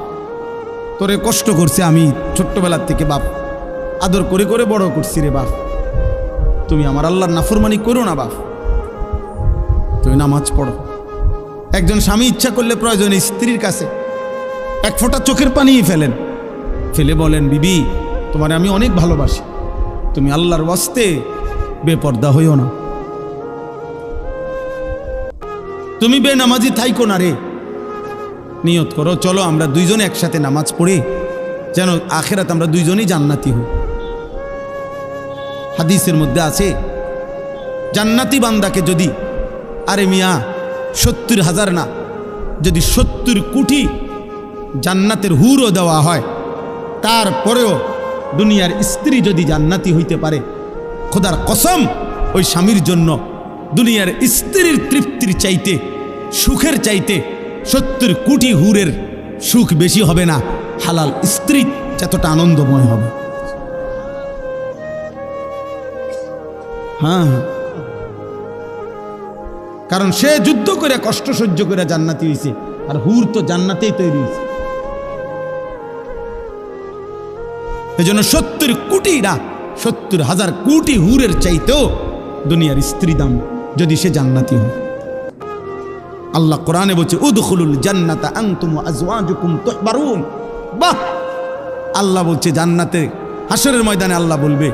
তোরে কষ্ট করছে, আমি ছোট্টবেলার থেকে বাপ আদর করে করে বড় করছি রে বাপ, তুমি আমার আল্লাহর নাফরমানি করো না বাপ, তুমি নামাজ পড়ো। একজন স্বামী ইচ্ছা করলে প্রয়োজনে স্ত্রীর কাছে 1 ফোঁটা চোখের পানি ফেলেন, ফেলে বলেন, বিবি তোমারে আমি অনেক ভালোবাসি, তুমি আল্লাহর ওয়াস্তে বেপর্দা হইও না, তুমি বেনামাজি থাইকো না রে। নিয়ত করো, চলো আমরা 2 জন একসাথে নামাজ পড়ে যেন আখিরাত আমরা 2 জনই জান্নাতি হই। হাদিসের মধ্যে আছে, জান্নাতি বান্দাকে যদি, আরে মিয়া 70,000 না, যদি 70 কোটি জান্নাতের হুরও দেওয়া হয়, তারপরেও দুনিয়ার স্ত্রী যদি জান্নাতি হইতে পারে, খোদার কসম ওই স্বামীর জন্য দুনিয়ার স্ত্রীর তৃপ্তির চাইতে, সুখের চাইতে 70 কোটি হুরের সুখ বেশি হবে না, হালাল স্ত্রী যতটা আনন্দময় হবে। হ্যাঁ, কারণ সে যুদ্ধ করে কষ্ট সহ্য করে জান্নাতি হয়েছে, আর হুর তো জান্নাতেই তৈরি হয়েছে। এই জন্য 70 কোটি না, 70,000 কোটি হুরের চাইতেও দুনিয়ার স্ত্রী দাম, যদি সে জান্নাতি হয়। আল্লাহ কোরআনে বলছে উদখুলুল জান্নাতা আনতুম ওয়া আজওয়াজুকুম তুহবারুন। বাহ, আল্লাহ বলছে জান্নাতে, হাসরের ময়দানে আল্লাহ বলবে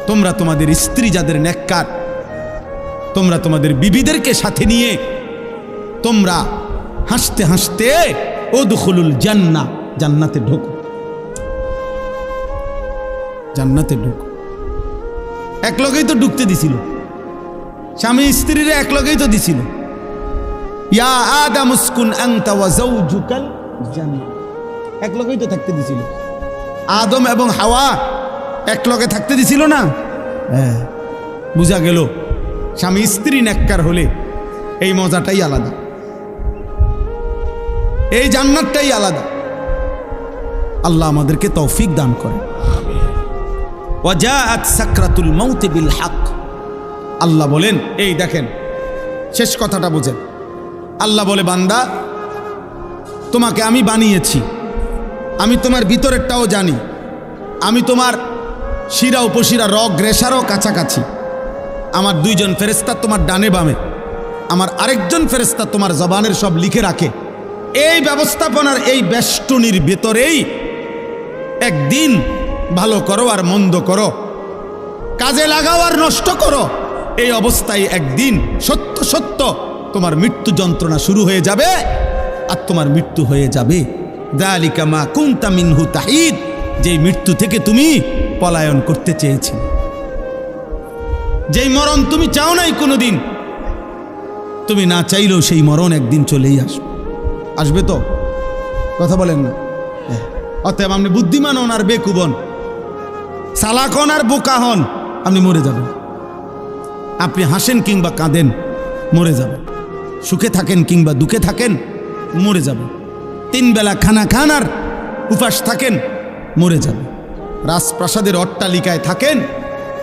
তোমরা তোমাদের স্ত্রী যাদের নেককার, তোমরা তোমাদের বিবিদেরকে সাথে নিয়ে তোমরা হাসতে হাসতে উদখুলুল জান্নাহ, জান্নাতে ঢোকো, জান্নাতে ঢোকো। এক লগেই তো ঢুকতে দিছিল, স্বামী স্ত্রীরা এক লগেই তো দিছিল। ইয়া আদম উসকুন আনতা ওয়া যাওজুকাল জান্নাহ, এক লগেই তো থাকতে দিছিল। আদম এবং হাওয়া এক লগে থাকতে দিছিল না? হ্যাঁ, বুঝা গেল স্বামী স্ত্রী নেককার হলে এই মজাটাই আলাদা, এই জান্নাতটাই আলাদা। আল্লাহ আমাদেরকে তৌফিক দান করে। ওয়াজাআত সাকরাতুল মাউত বিল হক। আল্লাহ বলেন, এই দেখেন শেষ কথাটা বুঝেন। আল্লাহ বলে বান্দা তোমাকে আমি বানিয়েছি, আমি তোমার ভিতরেরটাও জানি, আমি তোমার শিরা উপশিরা রগ রেশারও কাছাকাছি। আমার দুইজন ফেরেশতা তোমার ডানে বামে, আমার আরেকজন ফেরেশতা তোমার জবানের সব লিখে রাখে। এই ব্যবস্থাপনার এই বেষ্টনীর ভেতরেই একদিন ভালো করো আর মন্দ করো, কাজে লাগাও আর নষ্ট করো, এই অবস্থায় একদিন সত্য সত্য তোমার মৃত্যু যন্ত্রণা শুরু হয়ে যাবে আর তোমার মৃত্যু হয়ে যাবে। যালিকা মা কুনতা মিনহু তাহিদ, যেই মৃত্যু থেকে তুমি পলায়ন করতে চেয়েছিলে, যেই মরণ তুমি চাও নাই কোনোদিন, তুমি না চাইলেও সেই মরণ একদিন চলেই আসবে। আসবে তো, কথা বলেন না? অতএব আপনি বুদ্ধিমান হন আর বেকুব হন, চালাক হন আর বোকা হন, আপনি মরে যাবেন। আপনি হাসেন কিংবা কাঁদেন, মরে যাবেন। সুখে থাকেন কিংবা দুঃখে থাকেন, মরে যাবেন। তিন বেলা খানা খান আর উপাস থাকেন, মরে যাবেন। রাজপ্রাসাদের অট্টালিকায় থাকেন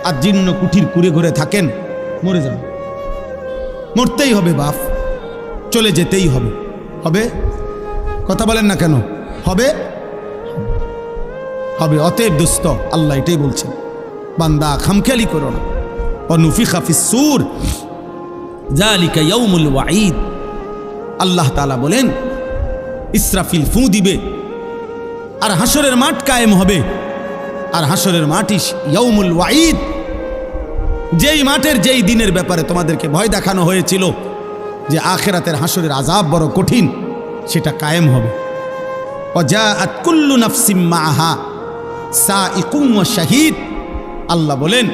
আর জীর্ণ কুঠির কুড়ে ঘুরে থাকেন, মরে যাবেন। মরতেই হবে বাপ, চলে যেতেই হবে। হবে? কথা বলেন না কেন? হবে, হবে। অতএব দোস্ত, আল্লাহ এটাই বলছেন, বান্দা খামখেয়ালি করো না। অনুফিখা ফিস-সূর যালিকা ইয়াউমুল ওয়াঈদ। আল্লাহ তাআলা বলেন ইসরাফিল ফু দিবে আর হাসরের মাঠ কায়েম হবে। আর হাসরের মাঠই ইয়াউমুল ওয়াঈদ, যেই মাঠের যেই দিনের ব্যাপারে তোমাদেরকে ভয় দেখানো হয়েছিল যে আখিরাতের হাসরের আযাব বড় কঠিন, সেটা কায়েম হবে। ওয়াজাআত কুল্লু নাফসিম মাআহা সাইকুম ওয়া শাহীদ। আল্লাহ বলেন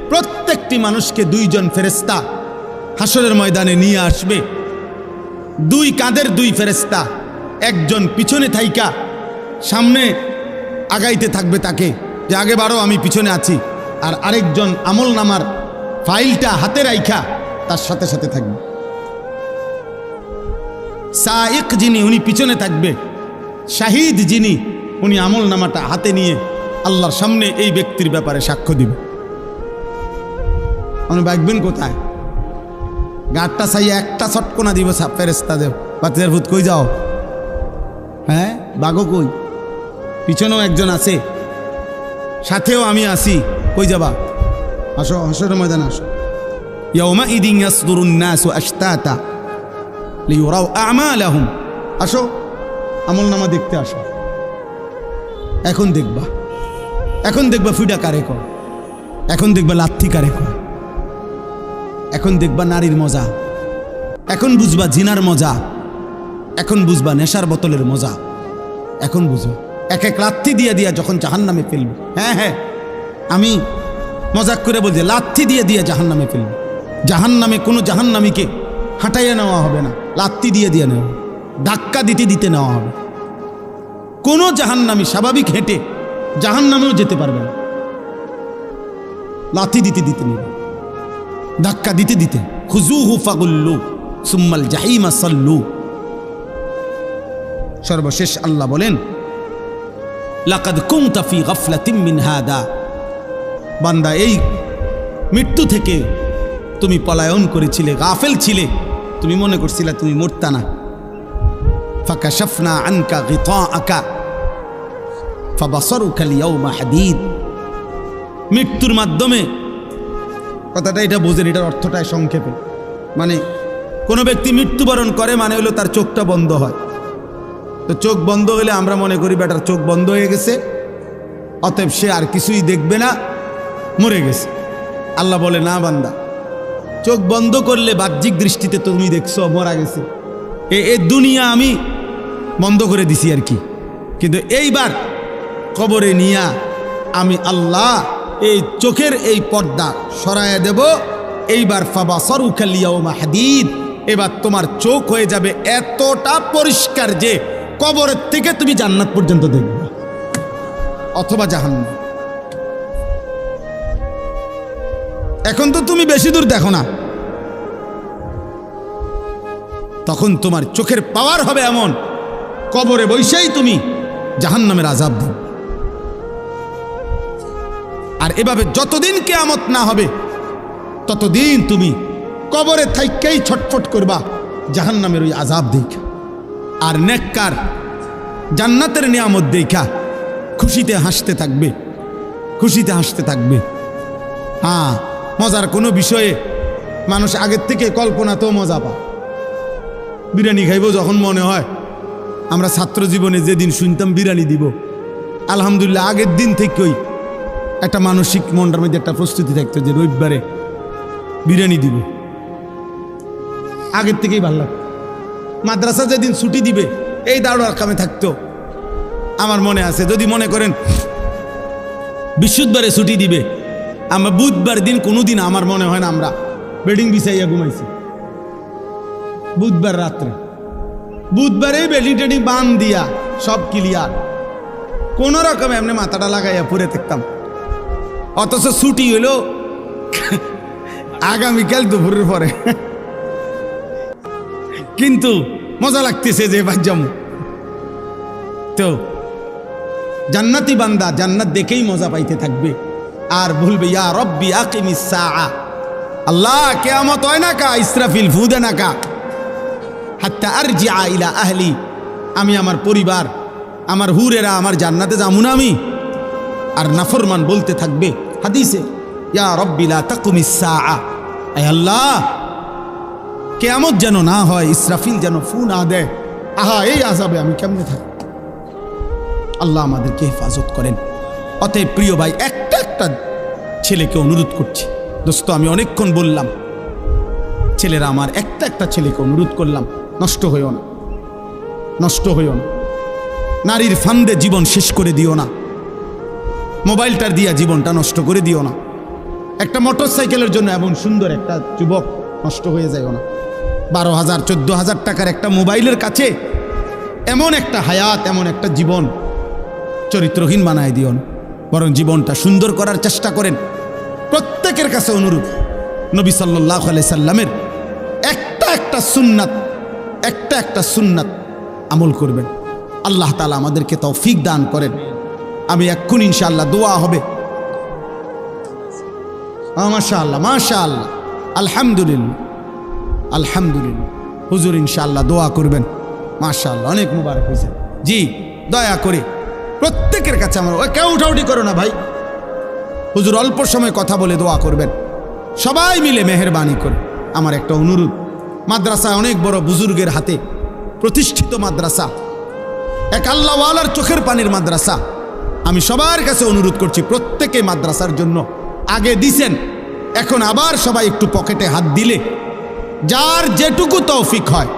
প্রত্যেকটি মানুষকে দুইজন ফেরেশতা হাসরের ময়দানে নিয়ে আসবে। দুই কাঁধের দুই ফেরেশতা, একজন পিছনে থাইকা সামনে আগাইতে থাকবে তাকে, যে আগে বাড়ো আমি পিছনে আছি, আর আরেকজন আমল নামার ফাইলটা হাতে রাইখা তার সাথে সাথে থাকবে। সাইক যিনি, উনি পিছনে থাকবে। শাহিদ যিনি, উনি আমল নামাটা হাতে নিয়ে আল্লাহর সামনে এই ব্যক্তির ব্যাপারে সাক্ষ্য দিবে। আপনি বাঁকবেন কোথায়? গাঁটটা চাই একটা ছটকোনা দিব ফেরেশতা দেব, বাতিজার ভূত কই যাও? হ্যাঁ, বাঘও কই? পিছনেও একজন আছে, সাথেও আমি আছি, কই যাবা? আসো, হাসরের ময়দানে আসো। ইয়াউমাইদিন ইয়াসদুরুন নাসু আশতাতা লিইউরাউ আমালাহুম। আসো, আমলনামা দেখতে আসো। এখন দেখবা, এখন দেখবা ফিডা কারে কর, এখন দেখবা লাথি কারে কর, এখন দেখবা নারীর মজা, এখন বুঝবা জিনার মজা, এখন বুঝবা নেশার বোতলের মজা, এখন বুঝো। এক এক লাথি দিয়া দিয়া যখন জাহান্নামে ফেলবে, হ্যাঁ হ্যাঁ, আমি মজাক করে বলছি, লাথি দিয়ে দিয়ে জাহান্নামে ফেলবে। জাহান্নামে কোনো জাহান্নামীকে হাঁটাইয়া নেওয়া হবে না, লাথি দিয়ে দিয়ে নেওয়া, ধাক্কা দিতে দিতে নেওয়া হবে। কোনো জাহান্নামী স্বাভাবিক হেঁটে জাহান্নামেও যেতে পারবে না, লাথি দিতে দিতে নেবে, ধাক্কা দিতে দিতে। খুজুহু ফাগুল্লু সুম্মাল জাহিমা সাল্লু। সর্বশেষ আল্লাহ বলেন লাকাদ কুনতা ফি গাফলাতিন মিন হাদা। বান্দা, এই মৃত্যু থেকে তুমি পলায়ন করেছিলে, গাফেল ছিলে, তুমি মনে করছিলে তুমি মরতা না। ফাকাশাফনা আনকা গিতাআকা ফাবাসারুকা আল-ইয়াওমা হাদীদ। মৃত্যুর মাধ্যমে কথাটা এটা বোঝেন, এটার অর্থটাই সংক্ষেপে। মানে কোনো ব্যক্তি মৃত্যুবরণ করে মানে হলো তার চোখটা বন্ধ হয়। তো চোখ বন্ধ হলে আমরা মনে করি বেটার চোখ বন্ধ হয়ে গেছে, অতএব সে আর কিছুই দেখবে না, মরে গেছে। আল্লাহ বলে, না বান্দা, চোখ বন্ধ করলে বাহ্যিক দৃষ্টিতে তুমি দেখছো মরা গেছে, এ দুনিয়া আমি বন্ধ করে দিছি আর কি, কিন্তু এইবার কবরে নিয়া আমি আল্লাহ এই চোখের এই পর্দা সরাইয়া দেব। এইবার ফাবাসারুকাল ইয়াউমা হাদীদ, এবার তোমার চোখ হয়ে যাবে এতটা পরিষ্কার যে কবরের থেকে তুমি জান্নাত পর্যন্ত দেখবে অথবা জাহান্নাম। এখন তো তুমি বেশি দূর দেখো না, তখন তোমার চোখের পাওয়ার হবে এমন, কবরে বসেই তুমি জাহান্নামের আযাব দিবে। আর এভাবে যতদিন কিয়ামত না হবে ততদিন তুমি কবরে থাইকেই ছটফট করবা জাহান্নামের ওই আযাব দেখা। আর নেককার জান্নাতের নিয়ামত দেখা খুশিতে হাসতে থাকবে, খুশিতে হাসতে থাকবে। হ্যাঁ, মজার কোনো বিষয়ে মানুষ আগের থেকে কল্পনাতেও মজা পায়। বিরিয়ানি খাইব যখন মনে হয়, আমরা ছাত্র জীবনে যেদিন শুনতাম বিরিয়ানি দিব, আলহামদুলিল্লাহ আগের দিন থেকেই একটা মানসিক মনটার মধ্যে একটা প্রস্তুতি থাকতো যে রবিবারে বিরিয়ানি দিব। আগের থেকেই ভালো লাগতো। মাদ্রাসা যেদিন ছুটি দিবে এই দাঁড়ার কামে থাকতো। আমার মনে আছে, যদি মনে করেন বৃহস্পতিবারে ছুটি দিবে, আমরা বুধবার দিন কোনোদিন আমার মনে হয় না আমরা বেডিং বিছাইয়া ঘুমাইছি। বুধবার রাত্রে, বুধবারে বেডিং টেডিং বান দিয়া সব ক্লিয়ার, কোন রকম এমনি মাথাটা লাগাইয়া পড়ে থাকতাম। অথচ ছুটি হইল আগামীকাল দুপুরের পরে, কিন্তু মজা লাগতেছে যে বাজ্জাম। তো জান্নাতি বান্দা জান্নাত দেখেই মজা পাইতে থাকবে আর বলবে, ইয়া রব্বি আকিমিস সাআ, আল্লাহ কিয়ামত হয় না কা, ইসরাফিল ফু দে না কা, হাত্তা আরজিআ ইলা আহলি, আমি আমার পরিবার, আমার হুরেরা, আমার জান্নাতে যামু না আমি। আর নাফরমান বলতে থাকবে হাদিসে, ইয়া রব্বি লা তাকুমিস সাআ, আয় আল্লাহ কিয়ামত যেন না হয়, ইসরাফিল যেন ফু না দেয়। আহা, এই আযাবে আমি কেমনে থাকি। আল্লাহ আমাদেরকে হেফাজত করেন। অতএব প্রিয় ভাই, একটা ছেলেকে অনুরোধ করছি, দোস্ত আমি অনেকক্ষণ বললাম, ছেলেরা আমার একটা ছেলেকে অনুরোধ করলাম, নষ্ট হইও না, নষ্ট হইও না। নারীর ফান্দে জীবন শেষ করে দিও না, মোবাইলটার দিয়া জীবনটা নষ্ট করে দিও না। একটা মোটর সাইকেলের জন্য এমন সুন্দর একটা যুবক নষ্ট হয়ে যায় না। 12,000 14,000 টাকার একটা মোবাইলের কাছে এমন একটা হায়াত, এমন একটা জীবন চরিত্রহীন বানায় দিও না, বরং জীবনটা সুন্দর করার চেষ্টা করেন। প্রত্যেকের কাছে অনুরোধ, নবী সাল্লাল্লাহু আলাইহি সাল্লামের একটা সুন্নাত আমল করবেন। আল্লাহ তাআলা আমাদেরকে তৌফিক দান করেন। আমি এক্ষুনি ইনশাআল্লাহ দোয়া হবে। মাশাআল্লাহ, মাশাআল্লাহ, আলহামদুলিল্লাহ, আলহামদুলিল্লাহ। হুজুর ইনশাআল্লাহ দোয়া করবেন। মাশাআল্লাহ, অনেক মুবারক হয়েছে। জি, দয়া করে প্রত্যেকের কাছে আমার, কেউ উঠাউঠি করো না ভাই। হুজুর অল্প সময় কথা বলে দোয়া করবেন, সবাই মিলে মেহেরবানি করে। আমার একটা অনুরোধ, মাদ্রাসা অনেক বড় বুজুর্গের হাতে প্রতিষ্ঠিত মাদ্রাসা, এক আল্লাহওয়ালার চোখের পানির মাদ্রাসা। আমি সবার কাছে অনুরোধ করছি, প্রত্যেকে মাদ্রাসার জন্য আগে দিছেন, এখন আবার সবাই একটু পকেটে হাত দিলে, যার যেটুকু তৌফিক হয়,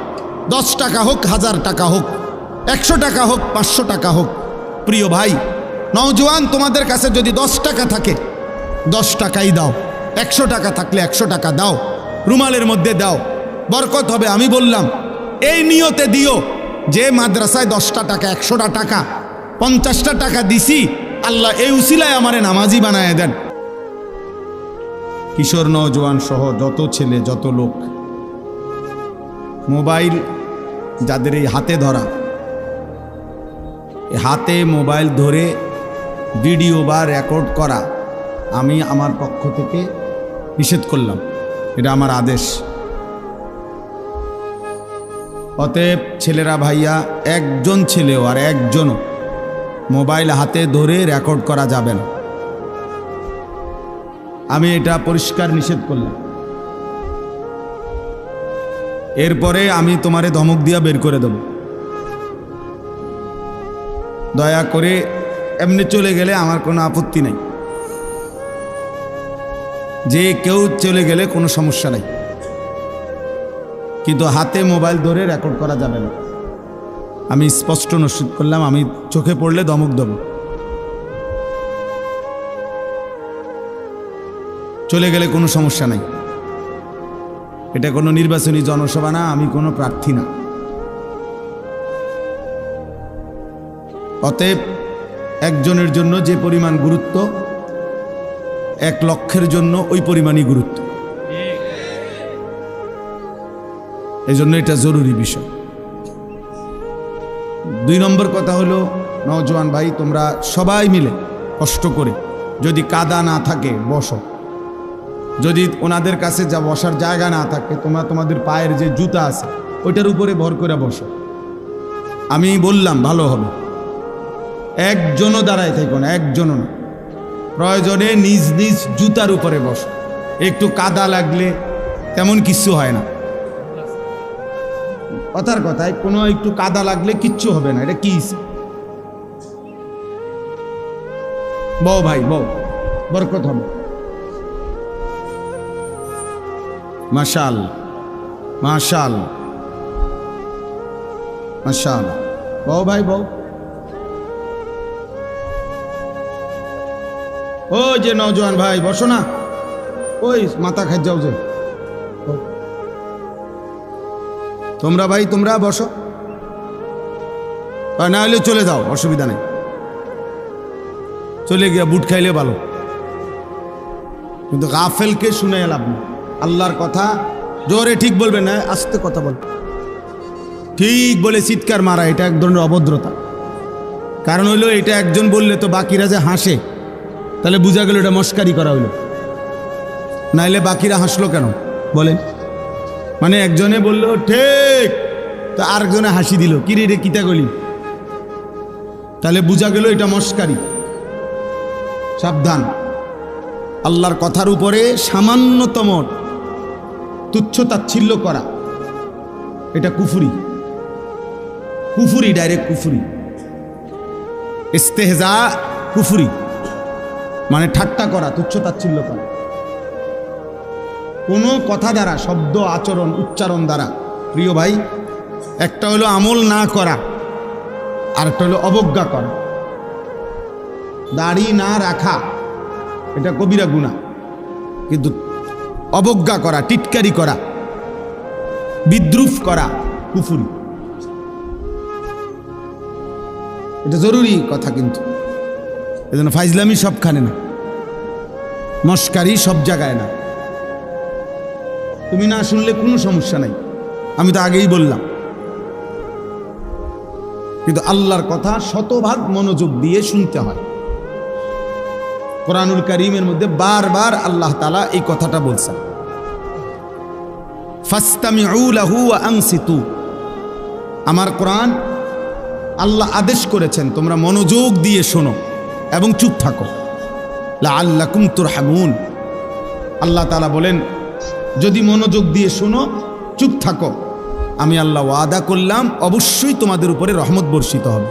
10 টাকা হোক, 1000 টাকা হোক, 100 টাকা হোক, 500 টাকা হোক। প্রিয় ভাই নওজোয়ান, তোমাদের কাছে যদি 10 টাকা থাকে 10 টাকাই দাও, 100 টাকা থাকলে 100 টাকা দাও, রুমালের মধ্যে দাও, বরকত হবে। আমি বললাম এই নিয়তে দিও যে মাদ্রাসায় 10টা টাকা, 100টা টাকা, 50টা টাকা দিছি, আল্লাহ এই উসিলায় আমারে নামাজি বানায় দেন। কিশোর নওজোয়ান সহ যত ছেলে, যত লোক মোবাইল যাদের এই হাতে ধরা, হাতে মোবাইল ধরে ভিডিও বা রেকর্ড করা, আমি আমার পক্ষ থেকে নিষেধ করলাম, এটা আমার আদেশ। অতএব ছেলেরা, ভাইয়া, একজন ছেলেও আর একজনও মোবাইল হাতে ধরে রেকর্ড করা যাবে না। আমি এটা পরিষ্কার নিষেধ করলাম। এরপরে আমি তোমারে ধমক দিয়া বের করে দেব। দয়া করে এমনি চলে গেলে আমার কোনো আপত্তি নাই, যে কেউ চলে গেলে কোনো সমস্যা নাই, কিন্তু হাতে মোবাইল ধরে রেকর্ড করা যাবে না। আমি স্পষ্ট নিষেধ করলাম, আমি চোখে পড়লে ধমক দেব। চলে গেলে কোনো সমস্যা নাই, এটা কোনো নির্বাচনী জনসভা না, আমি কোনো প্রার্থী না। অতএব একজনের জন্য যে পরিমাণ গুরুত্ব, 1 লক্ষের জন্য ওই পরিমাণই গুরুত্ব। এই জন্য এটা জরুরি বিষয়। 2 নম্বর কথা হলো, নওজোয়ান ভাই তোমরা সবাই মিলে কষ্ট করে, যদি কাদা না থাকে বসো, যদি ওনাদের কাছে যা বসার জায়গা না থাকে, তোমরা তোমাদের পায়ের যে জুতা আছে ওইটার উপরে ভর করে বসো। আমি বললাম ভালো হবে, একজনও দাঁড়ায় থাকো না, একজনও না, প্রয়োজনে নিজ নিজ জুতার উপরে বসো। একটু কাদা লাগলে তেমন কিচ্ছু হয় না, কথার কথায় কোনো একটু কাদা লাগলে কিচ্ছু হবে না। এটা কি বউ ভাই, বউ, বরকত হবে। মাশাল মাশাল মাশাল, বউ ভাই বউ। ওই যে নওজোয়ান ভাই বসো না, ওই মাথা খাই যাও যে। তোমরা ভাই তোমরা বসো, না হলে চলে যাও, অসুবিধা নেই, চলে গিয়া বুট খাইলে ভালো, কিন্তু গাফেলকে শুনে লাভ না। আল্লাহর কথা জোরে ঠিক বলবেন না, আস্তে কথা বল, ঠিক বলে চিৎকার মারা, এটা এক ধরনের অভদ্রতা। কারণ হইলো এটা একজন বললে তো বাকিরা যে হাসে, তাহলে বোঝা গেল এটা মস্কারি করা হইলো, নাইলে বাকিরা হাসলো কেন বলেন? মানে একজনে বলল ঠিক, তো আরেকজনে হাসি দিল, কিরে রে কিতা গলি, তাহলে বোঝা গেল এটা মস্কারি। সাবধান, আল্লাহর কথার উপরে সামান্যতম তুচ্ছ তাচ্ছিল্য করা, এটা কুফরি, কুফরি, ডাইরেক্ট কুফরি। ইস্তেহজা কুফরি, মানে ঠাট্টা করা, তুচ্ছ তাচ্ছিল্য করা, কোনো কথা দ্বারা, শব্দ আচরণ উচ্চারণ দ্বারা। প্রিয় ভাই, একটা হলো আমল না করা, আর একটা হলো অবজ্ঞা করা। দাড়ি না রাখা এটা কবিরা গুনাহ, কিন্তু অবজ্ঞা করা, টিটকারি করা, বিদ্রুপ করা কুফরি। এটা জরুরি কথা, কিন্তু এজন্য ফাইজলামি সবখানে না, মস্কারি সব জায়গায় না। তুমি না শুনলে কোনো সমস্যা নাই, আমি তো আগেই বললাম, কিন্তু আল্লাহর কথা শতভাগ মনোযোগ দিয়ে শুনতে হয়। কোরআনুল কারীমের মধ্যে বারবার আল্লাহ তাআলা এই কথাটা বলছেন, ফাসতামিউ লাহু ওয়া আনসিতু। আমার কোরআন আল্লাহ আদেশ করেছেন তোমরা মনোযোগ দিয়ে শোনো এবং চুপ থাকো, লাআল্লাকুম তুরহামুন। আল্লাহ তাআলা বলেন, যদি মনোযোগ দিয়ে শোনো, চুপ থাকো, আমি আল্লাহ ওয়াদা করলাম অবশ্যই তোমাদের উপরে রহমত বর্ষিত হবে।